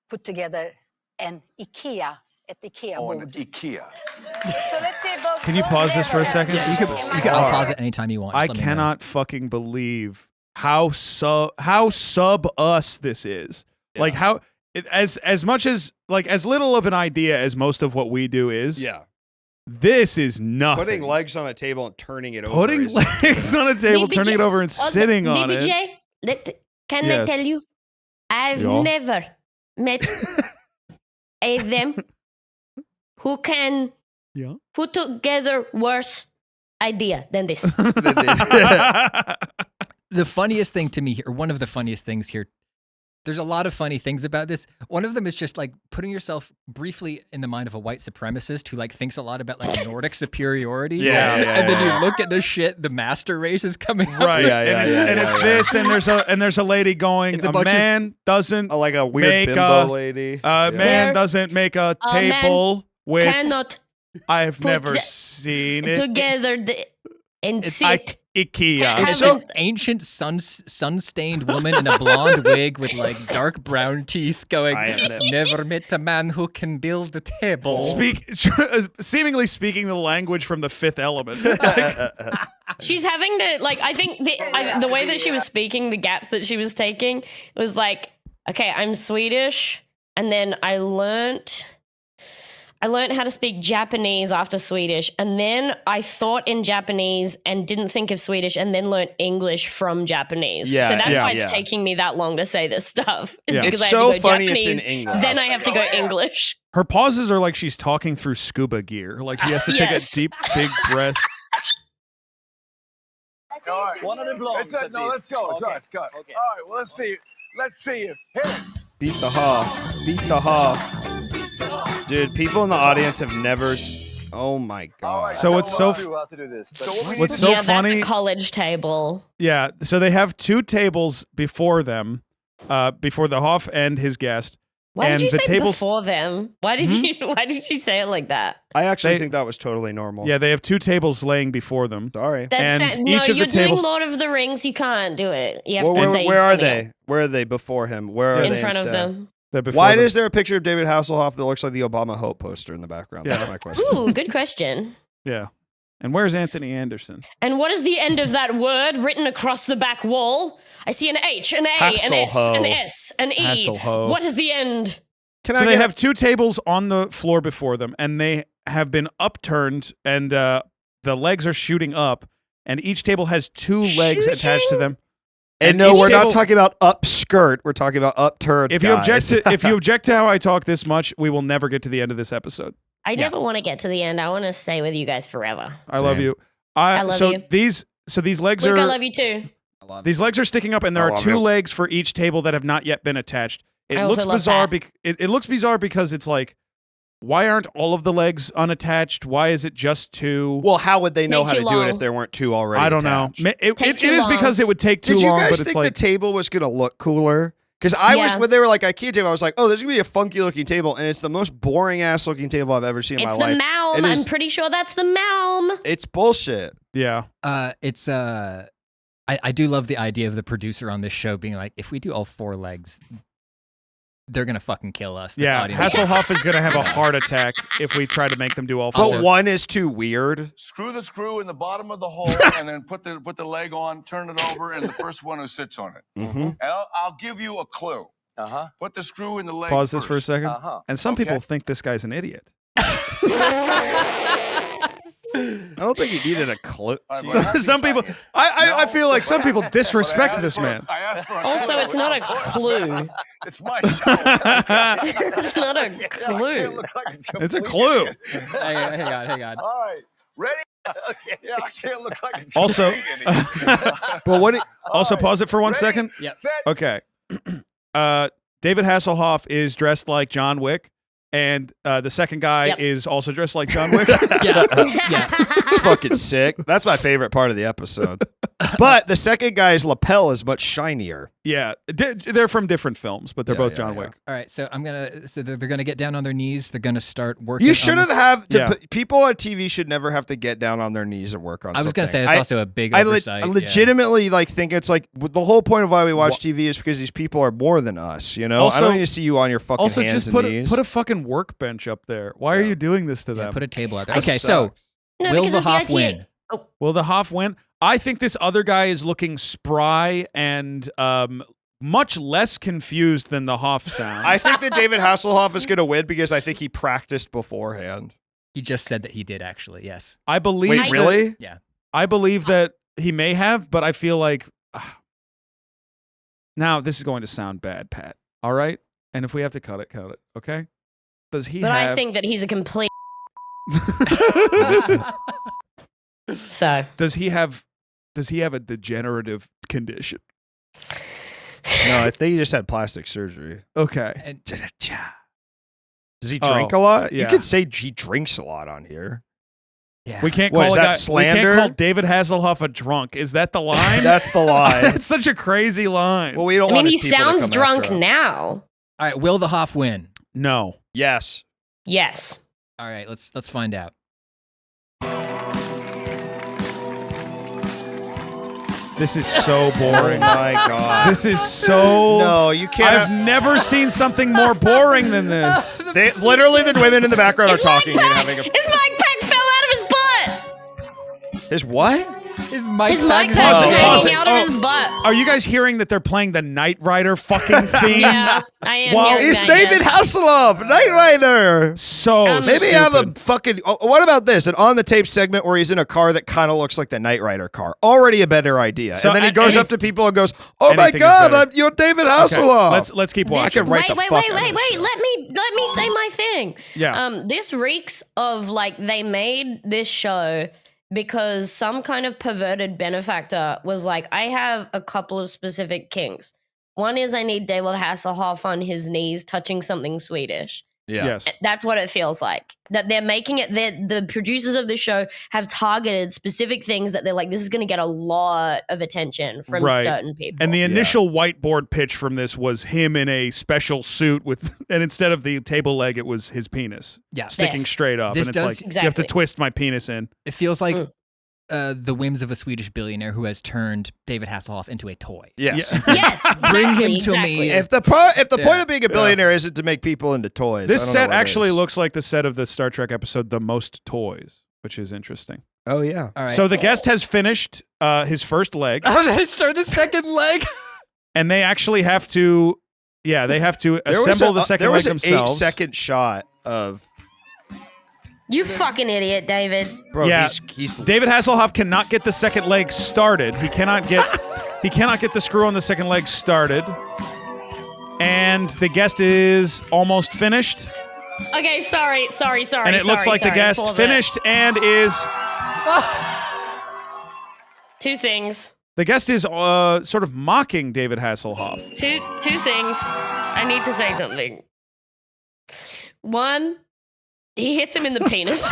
put together an IKEA at the IKEA On board. IKEA. So let's see both. Can you pause this for a second? I'll pause it anytime you want. I Just let me know. cannot fucking believe how sub us this is. Yeah. Like how as much as like as little of an idea as most of what we do is. Yeah. This is nothing. Putting legs on a table and turning it over. Putting is- legs on a table, BBJ turning it over and sitting on it. BBJ, can I Yes. tell you? I've Yeah. never met a them who can Yeah. put together worse idea than this. The funniest thing to me here, or one of the funniest things here, there's a lot of funny things about this. One of them is just like putting yourself briefly in the mind of a white supremacist who like thinks a lot about like Nordic superiority. Yeah, And then you look at the shit the master race is coming up Right, with. and it's this, and there's a lady going. It's a A bunch of- man doesn't like a weird make bimbo lady. man There- doesn't make a A man table with. Cannot I've put never the- seen it. together and it's sit. IKEA. It's Haven't- an ancient sun-stained woman in a blonde wig with like dark brown teeth going, I have never met a man who can build a table. Seemingly speaking the language from the Fifth Element. She's having to like. I think the way that she was speaking, the gaps that she was taking, was like, okay, I'm Swedish, and then I learnt how to speak Japanese after Swedish, and then I thought in Japanese and didn't think of Swedish, and then learnt English from Japanese. Yeah, so that's yeah, why it's yeah. taking me that long to say this stuff. Is Yeah. because It's I have so to go funny it's Japanese, in English. then I have to go English. Her pauses are like she's talking through scuba gear. Like she has to take a Yes. deep, big breath. All right. One of the blondes. It's no, let's go. Okay. Let's go. Okay. All right. Well, let's see. Let's see if hit it. Beat the ha. Beat the ha. Dude, people in the audience have never. Oh my All god. right, So it's so How to do this. So what we What's need so yeah, funny? That's a college table. Yeah, so they have two tables before them, before the Hoff and his guest. Why and did you the say tables, before them? Why did you? Why did she say it like that? I actually They- think that was totally normal. yeah, they have two tables laying before them. Sorry. That's And no, each of the you're doing tables- Lord of the Rings. You can't do it. You have Well, to where say where are something they? else Where are they before him? Where are in they front of instead? them. They're before Why them. is there a picture of David Hasselhoff that looks like the Obama Hope poster in the background? Yeah. That's my question. Ooh, good question. Yeah. And where's Anthony Anderson? And what is the end of that word written across the back wall? I see an H, an A, an S, Hasselho. an S, an E. Hasselho. What is the end? Can So I they get have two tables on the floor before them, and they have been upturned, and the legs are shooting up, and each table has two legs attached to Shooting? them. And no, each we're not table- talking about upskirt. We're talking about upturned. If you object to how I talk this much, we will never get to the end of this episode. I never want to get to the end. I want to stay with you guys forever. I love Same. you. I love so you. these legs Luke, are I love you too. these legs are sticking up, and there I are love two you. legs for each table that have not yet been attached. It I also looks love bizarre. that. It looks bizarre because it's like, why aren't all of the legs unattached? Why is it just two? Well, how would they know Take how to too do it if long. there weren't two already? I don't know. attached? Take It too is long. because it would take too Did you long, guys but it's think like the table was gonna look cooler? Because I was Yeah. when they were like IKEA table, I was like, oh, this is gonna be a funky looking table, and it's the most boring ass looking table I've ever seen in It's my the life. Malm. It I'm is- pretty sure that's the Malm. It's bullshit. yeah. It's I do love the idea of the producer on this show being like, if we do all four legs, they're gonna fucking kill us. This Yeah, audience. Hasselhoff is gonna have a heart attack if we try to make them do all But four. Also- one is too weird. Screw the screw in the bottom of the hole, and then put the leg on, turn it over, and the first one who sits on it. Mm-hmm. And I'll give you a clue. Uh-huh. Put the screw in the leg. Pause this for a first. second. Uh-huh. And some Okay. people think this guy's an idiot. I don't think he needed a clue. All right, So- but some people, I feel like some people disrespect But I this asked man. I asked for a Also, clue. it's not a clue. It's my show. It's not a I can't clue. look like a It's a complete clue. idiot. hang on. All right, ready? Okay. Yeah, I can't look like a Also, complete idiot. But what? also right. pause it for 1 Ready? second. Yep. Set. Okay. David Hasselhoff is dressed like John Wick, and the second guy Yep. is also dressed like John Wick. Yeah, yeah. It's fucking sick. That's my favorite part of the episode. But the second guy's lapel is much shinier. Yeah, they're from different films, but they're Yeah, both yeah, John yeah. Wick. All right, so they're gonna get down on their knees. They're gonna start working. You on shouldn't this- have to. Yeah. People on TV should never have to get down on their knees and work on. I was gonna say something. it's also a big I oversight. yeah. legitimately like think it's like the whole point of why we watch TV is because these people are more than us. You know, I Also- don't need to see you on your fucking Also, hands just and put knees. a fucking workbench up there. Why are Yeah. you doing this to Yeah, them? put a table out there. That Okay, so sucks. No, will because the it's the Hoff idea. win? Will the Hoff win? I think this other guy is looking spry and much less confused than the Hoff sounds. I think that David Hasselhoff is going to win because I think he practiced beforehand. He just said that he did actually. Yes. I believe. Wait, that- really? Yeah. I believe that he may have, but I feel like now this is going to sound bad, Pat. All right, and if we have to cut it, cut it. Okay. Does he But have? I think that he's a complete. So Does he have a degenerative condition? No, I think he just had plastic surgery. Okay. And Does he drink a lot? You yeah. could say he drinks a lot on here. yeah. We can't What, call is a that guy, slander? We can't call David Hasselhoff a drunk. Is that the line? That's the lie. It's such a crazy line. Well, we don't I want mean, he his people to sounds come drunk after him. now. All right. Will the Hoff win? No. Yes. Yes. All right. Let's find out. This is so boring. Oh my God. This is so. No, you I've can't. never seen something more boring than this. They literally the women in the background are His mic talking and pack! having a. His mic pack fell out of his butt. His what? His mic His mic Pause pack's it, pause hanging it. out Oh. of his butt. Are you guys hearing that they're playing the Knight Rider fucking theme? Yeah, I am. Wow, hearing It's that, David yes. Hasselhoff, Knight Rider. So Maybe have a stupid. fucking. Oh, what about this? An on the tape segment where he's in a car that kind of looks like the Knight Rider car. Already a better idea. So, and then he and goes up he's- to people and goes, "Oh my Anything is God, better. you're David Okay, Hasselhoff." let's keep This, watching. can write wait, the wait, fuck wait, out of wait, this wait. show. Let me say my thing. Yeah. This reeks of like they made this show because some kind of perverted benefactor was like, I have a couple of specific kinks. One is I need David Hasselhoff on his knees touching something Swedish. Yeah. Yes. That's what it feels like. That they're making it. The producers of the show have targeted specific things that they're like, this is going to get a lot of attention from Right. certain people. And the initial whiteboard pitch from this was him in a special suit with, and instead of the table leg, it was his penis Yeah. sticking Yes. straight up. This and it's does- like, you have to Exactly. twist my penis in. It feels like Mm. the whims of a Swedish billionaire who has turned David Hasselhoff into a toy. Yes. Yeah. yes, Bring exactly, him to exactly. me. If the point Yeah. of being a billionaire isn't to make people into toys, This I don't know set what it actually is. looks like the set of the Star Trek episode The Most Toys, which is interesting. Oh yeah. All right. So the guest has finished his first leg, they start the second leg. and they actually have to, they have to assemble the second there leg was an themselves. 8-second shot of You fucking idiot, David. bro. Yeah. He's David Hasselhoff cannot get the second leg started. He cannot get the screw on the second leg started. And the guest is almost finished. Okay, sorry. And it looks like the guest Pause it. finished and is Two things. the guest is sort of mocking David Hasselhoff. Two things. I need to say something. One, he hits him in the penis.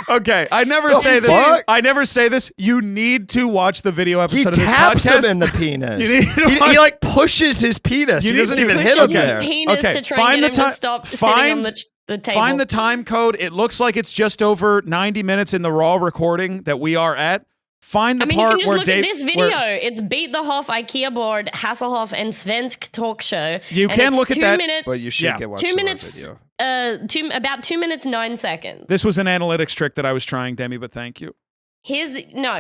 Okay. I never The say this. fuck? I never say this. You need to watch the video he episode of this taps podcast. him in the penis. You need to he watch- like pushes his penis. You He need doesn't to even push hit him Pushes Okay. his there. penis Okay, to try find and the get him ti- to stop sitting find- on the table. Find the time code. It looks like it's just over 90 minutes in the raw recording that we are at. Find the I mean, you part can just where look Dave. at this video. where- It's Beat the Hoff, IKEA board, Hasselhoff, and Svensk talk show. You And can it's look at 2 that, Minutes, But you should Yeah. get watch 2 the minutes. video. About 2 minutes 9 seconds. This was an analytics trick that I was trying, Demi, but thank you. Here's the no.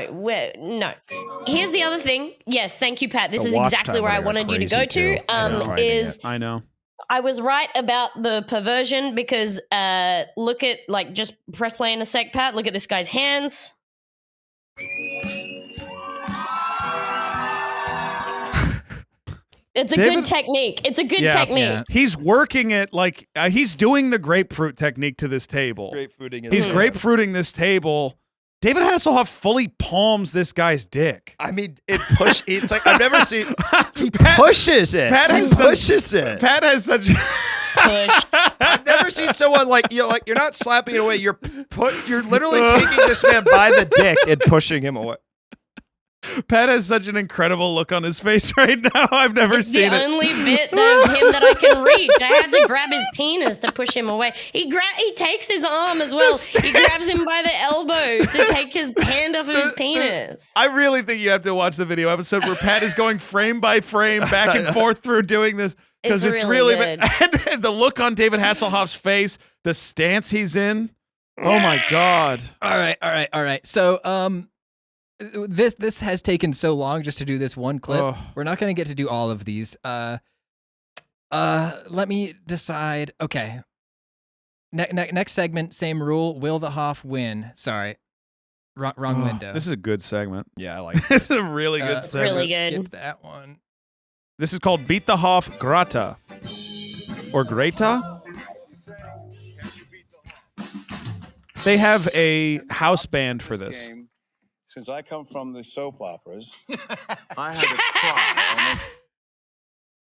Here's the other thing. Yes, thank you, Pat. This The is watch exactly time where I would have wanted you to crazy go to. too. I know, finding Is I know. I was right about the perversion because look at like just press play in a sec, Pat. Look at this guy's hands. It's a David- good technique. It's a good Yeah, technique. yeah. He's working it like he's doing the grapefruit technique to this table. Grapefruiting is He's good. grapefruiting this table. David Hasselhoff fully palms this guy's dick. I mean, it's like I've never seen. He pushes it. Pat he has such- pushes it. Pat has such. Pushed. I've never seen someone like you're not slapping it away. You're literally taking this man by the dick and pushing him away. Pat has such an incredible look on his face right now. I've never It's seen the it. only bit of him that I can reach. I had to grab his penis to push him away. He takes his arm as well. He grabs him by the elbow to take his hand off of his penis. I really think you have to watch the video episode where Pat is going frame by frame back and forth through doing this because It's it's really really good. and the look on David Hasselhoff's face, the stance he's in. Oh my god. All right. So, this has taken so long just to do this one clip. Ugh. We're not going to get to do all of these. Let me decide. Okay. Next segment, same rule. Will the Hoff win? Sorry, wrong window. This is a good segment. Yeah, I like it. This is a really good It's segment. really good. Skip that one. This is called Beat the Hoff Grata. Or Greta? They have a house band for this. Game, since I come from the soap operas, I had to cry.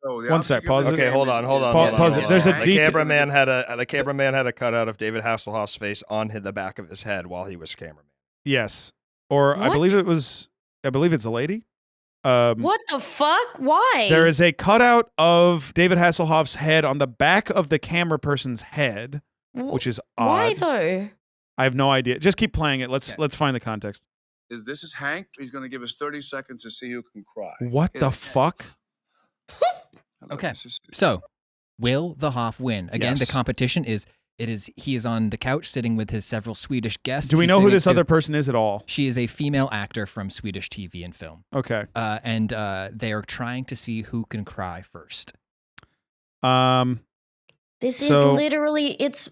So the One sec, object of pause this it. Okay, game hold is- on. is- Pause it. There's a the detail- cameraman had a cutout of David Hasselhoff's face on the back of his head while he was cameraman. Yes. Or I What? believe it's a lady. What the fuck? Why? There is a cutout of David Hasselhoff's head on the back of the camera person's head, which is odd. Why though? I have no idea. Just keep playing it. Let's find the context. This is Hank. He's going to give us 30 seconds to see who can cry. What Hit the it. fuck? I love Okay. this. This is- So, will the Hoff win? Again, the Yes. competition is he is on the couch sitting with his several Swedish guests. Do we He's know who sitting this next to- other person is at all? She is a female actor from Swedish TV and film. Okay. And they are trying to see who can cry first. This is So- literally it's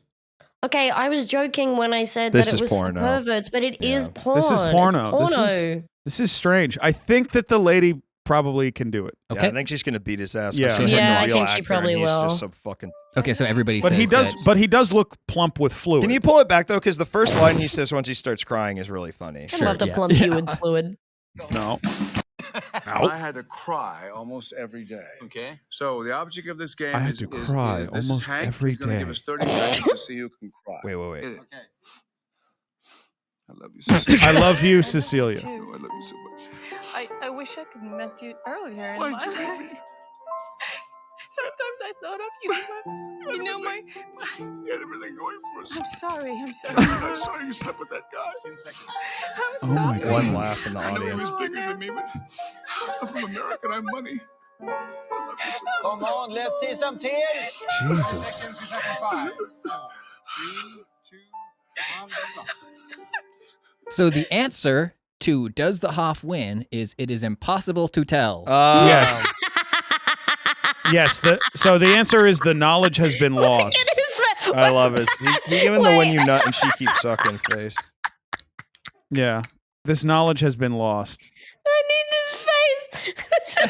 okay. I was joking when I said This that it is was porno. for perverts, but it is Yeah. porn. This is porno. It's This is- porno. This is strange. I think that the lady probably can do it. Okay. Yeah, I think she's gonna beat his ass. Yeah. She's Yeah, like a I real think she actor, probably and he's will. Just some fucking. Okay, so everybody But says he does. that- But he does look plump with fluid. Can you pull it back though? Because the first line he says once he starts crying is really funny. I'd love to yeah. plump you with fluid. No. I had to cry almost every day. Okay. So the object of this game I had is to is- cry is this almost is Hank. every He's going to day. give us 30 seconds to see who can cry. Wait. Hit it. Okay. I love you, Cecilia. I love you, Cecilia. I love you so much. I wish I could have met you earlier in Why my did you life. leave me? Sometimes I thought of you. You know my. You had everything going for us. I'm sorry. I'm sorry. I'm sorry you slept with that guy. I'm Oh my sorry. God. One laugh in the I know he audience. was bigger than me, but I'm from America and I have money. I love you so much. Come on, let's see some tears. Jesus. So the answer to does the Hoff win is it is impossible to tell. Yes. Yes. So the answer is the knowledge has been lost. It is fa- I love it. He giving the when you nut and she keeps sucking face. Yeah. This knowledge has been lost. I need this face.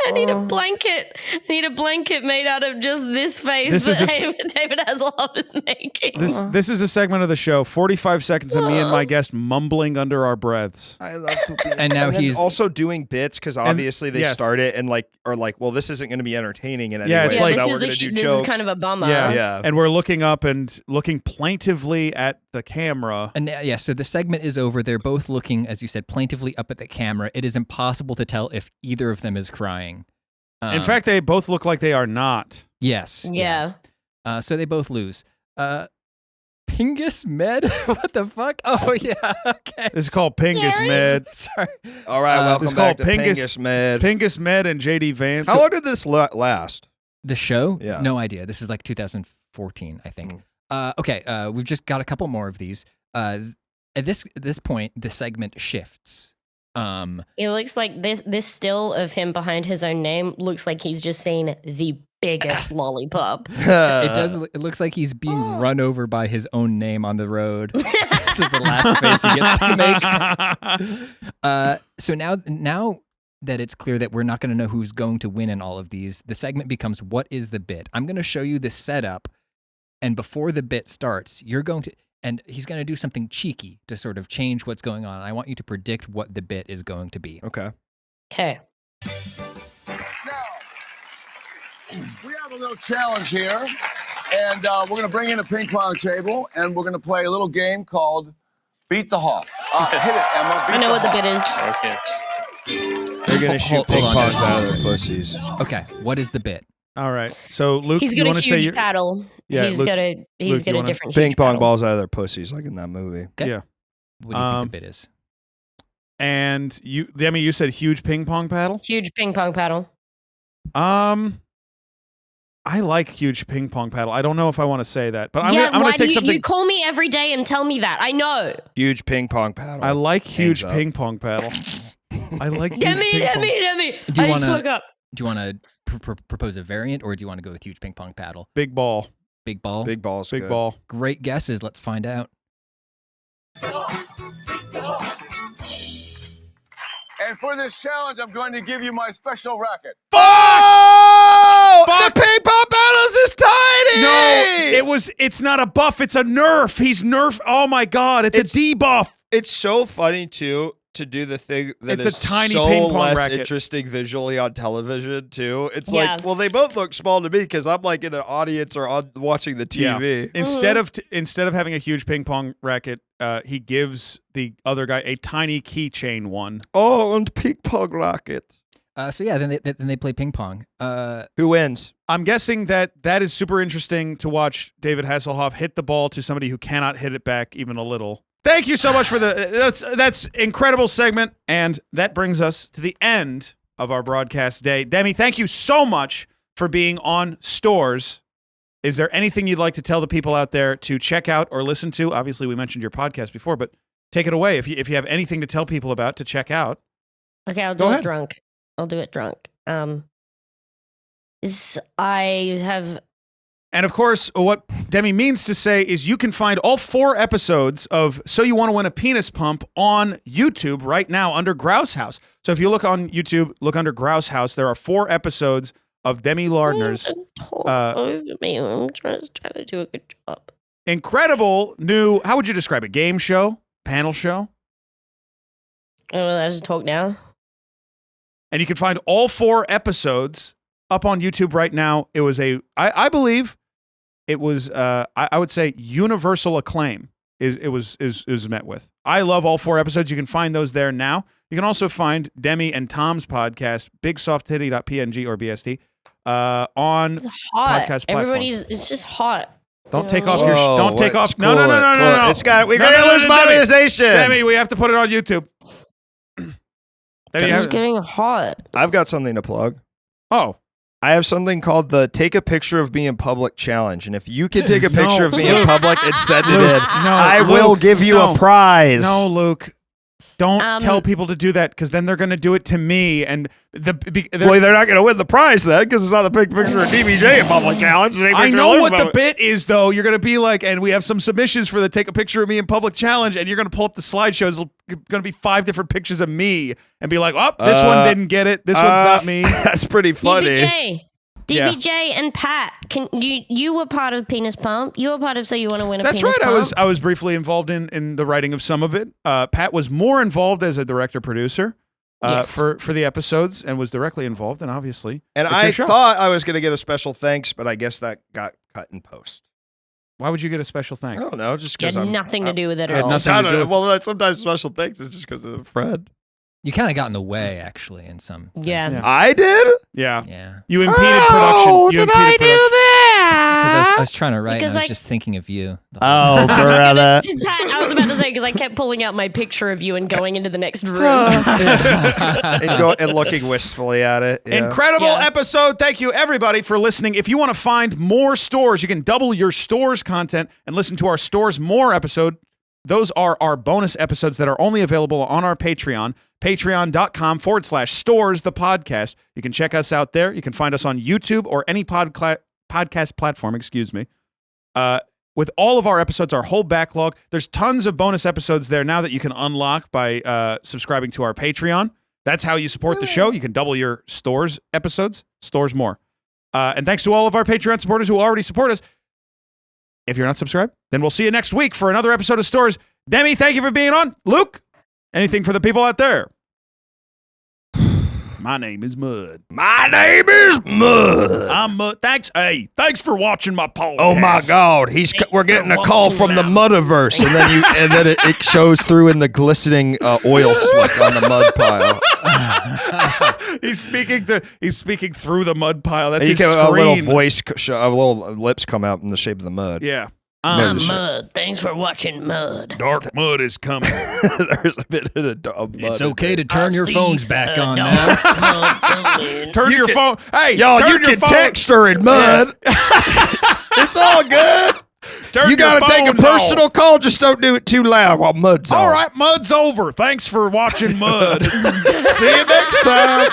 I need a blanket. I need a blanket made out of just this face This is that David Hasselhoff is making. This is a segment of the show. 45 seconds of me and my guest mumbling under our breaths. I love pooping. And now then he's- also doing bits because obviously they yes. start it and are like, well, this isn't going to be entertaining in any Yeah, way. it's so like- now this we're is, going a, to do this jokes. is kind of a bummer. Yeah. And we're looking up and looking plaintively at the camera. And yeah, so the segment is over. They're both looking, as you said, plaintively up at the camera. It is impossible to tell if either of them is crying. In fact, they both look like they are not. yes. Yeah. So they both lose. Pingus Med? What the fuck? Oh, yeah. Okay. This is called Pingus Scary. Med. Sorry. All right, welcome it's back called to Pingus- Pingus Med. Pingus Med and JD Vance. How long did this last? The show? Yeah. No idea. This is like 2014, I think. Mm. Okay. We've just got a couple more of these. At this point, the segment shifts. It looks like this still of him behind his own name looks like he's just seen the biggest lollipop. It does. It looks like he's being run over by his own name on the road. This is the last face he gets to make. So now that it's clear that we're not going to know who's going to win in all of these, the segment becomes what is the bit? I'm going to show you the setup, and before the bit starts, you're going to. And he's going to do something cheeky to sort of change what's going on. I want you to predict what the bit is going to be. Okay. Okay. Now, we have a little challenge here, and we're going to bring in a ping pong table, and we're going to play a little game called Beat the Hoff. Hit it, Emma. Beat I know what the bit is. They're going to shoot Hold ping on. pongs out of their pussies. Okay, what is the bit? All right. So, Luke, He's you got want a to say huge your paddle. Yeah, he's Luke- got Luke, a you got a wanna- different Ping huge pong paddle. balls out of their pussies, like in that movie. Okay. Yeah. What do you think the bit is? And you, Demi, you said huge ping pong paddle? Huge ping pong paddle. I like huge ping pong paddle. I don't know if I want to say that, but I'm yeah, gonna why take do you, something. you call me every day and tell me that? I know. Huge ping pong paddle. I like huge Hands up. ping pong paddle. I like huge Demi, ping pong. Demi. Do you I just wanna- woke up. Do you want to propose a variant, or do you want to go with huge ping pong paddle? Big ball. Big ball. Big ball's Big good. ball. Great guesses. Let's find out. And for this challenge, I'm going to give you my special racket. Oh! The ping pong battles is tiny! No, it's not a buff, it's a nerf. He's nerf. Oh my god, it's a debuff. It's so funny too to do the thing that It's a is tiny so ping pong less racket. interesting visually on television too. It's Yeah. like, well, they both look small to me because I'm like in an audience or watching the TV. Instead of having a huge ping pong racket, he gives the other guy a tiny keychain one. Oh, and ping pong racket. So yeah, then they play ping pong. Who wins? I'm guessing that is super interesting to watch David Hasselhoff hit the ball to somebody who cannot hit it back even a little. Thank you so much for that's incredible segment, and that brings us to the end of our broadcast day. Demi, thank you so much for being on Stores. Is there anything you'd like to tell the people out there to check out or listen to? Obviously, we mentioned your podcast before, but take it away if you have anything to tell people about to check out. Okay, I'll Go do ahead. it drunk. I'll do it drunk. I have. And of course, what Demi means to say is you can find all 4 episodes of So You Want to Win a Penis Pump on YouTube right now under Grouse House. So if you look on YouTube, look under Grouse House, there are 4 episodes of Demi Lardner's Over me. I'm trying to do a good job. incredible new, how would you describe it? Game show? Panel show? Oh, I should talk now. And you can find all 4 episodes up on YouTube right now. It was I believe it was, I would say universal acclaim is met with. I love all 4 episodes. You can find those there now. You can also find Demi and Tom's podcast, bigsofttitty.png or BST, on It's hot. podcast It's just hot. Don't take Oh. off your. Whoa, Don't take what? off. No. It's got. We're No, gonna no, lose no, Demi. monetization. Demi, we have to put it on YouTube. There you It's have it. getting hot. I've got something to plug. Oh, I have something called the Take a Picture of Me in Public Challenge. And if you can take a No. picture of me in public and send it Luke, in, no, I will Luke, give you no. a prize. no, Luke. Don't tell Um, people to do that because then they're going to do it to me. And Well, they're not going to win the prize then because it's not a big picture of DBJ in Public Challenge. I know what the bit is, though. You're going to be like, and we have some submissions for the Take a Picture of Me in Public Challenge, and you're going to pull up the slideshows. It's going to be 5 different pictures of me and be like, oh, this one didn't get it. This one's not me. That's pretty funny. DBJ and Pat, can you were part of Penis Pump. You were part of So You Want to Win a That's Penis right. Pump. I was briefly involved in the writing of some of it. Pat was more involved as a director-producer Yes. for the episodes and was directly involved, and obviously. And it's your I show. thought I was going to get a special thanks, but I guess that got cut in post. Why would you get a special I thanks? don't know, just You because had I'm nothing to do with it had at all. nothing to do with- Well, sometimes special thanks is just because of a friend. You kind of got in the way, actually, in some. Yeah. Yeah. I did. Yeah. Yeah. You impeded production. You impeded production. Because I was trying to write, Because and I I- was just thinking of you. Oh, brother. I was about to say, because I kept pulling out my picture of you and going into the next room. and looking wistfully at it. Yeah. Incredible Yeah. episode. Thank you, everybody, for listening. If you want to find more Stores, you can double your Stores content and listen to our Stores More episode. Those are our bonus episodes that are only available on our Patreon, patreon.com/Stores the podcast. You can check us out there. You can find us on YouTube or any podcast platform, with all of our episodes, our whole backlog. There's tons of bonus episodes there now that you can unlock by subscribing to our Patreon. That's how you support the show. You can double your Stores episodes, Stores More. And thanks to all of our Patreon supporters who already support us. If you're not subscribed, then we'll see you next week for another episode of Stores. Demi, thank you for being on. Luke, anything for the people out there? My name is Mud. My name is Mud. I'm Mud. Thanks. Hey, thanks for watching my podcast. Oh my God! We're getting a call from the Mudiverse, and then it shows through in the glistening oil slick on the mud pile. He's speaking through the mud pile. That's And you his get a little scream. voice, a little lips come out in the shape of the mud. Yeah. I'm Mud. Thanks for watching Mud. Dark mud is coming. There's a bit of mud. It's okay to turn your phones back on now. Turn your phone. Hey, Y'all, turn you your can phone. text her in mud. It's all good. Turn You got your to take a phone off. personal call. Just don't do it too loud while mud's on. All right, mud's over. Thanks for watching Mud. See you next time.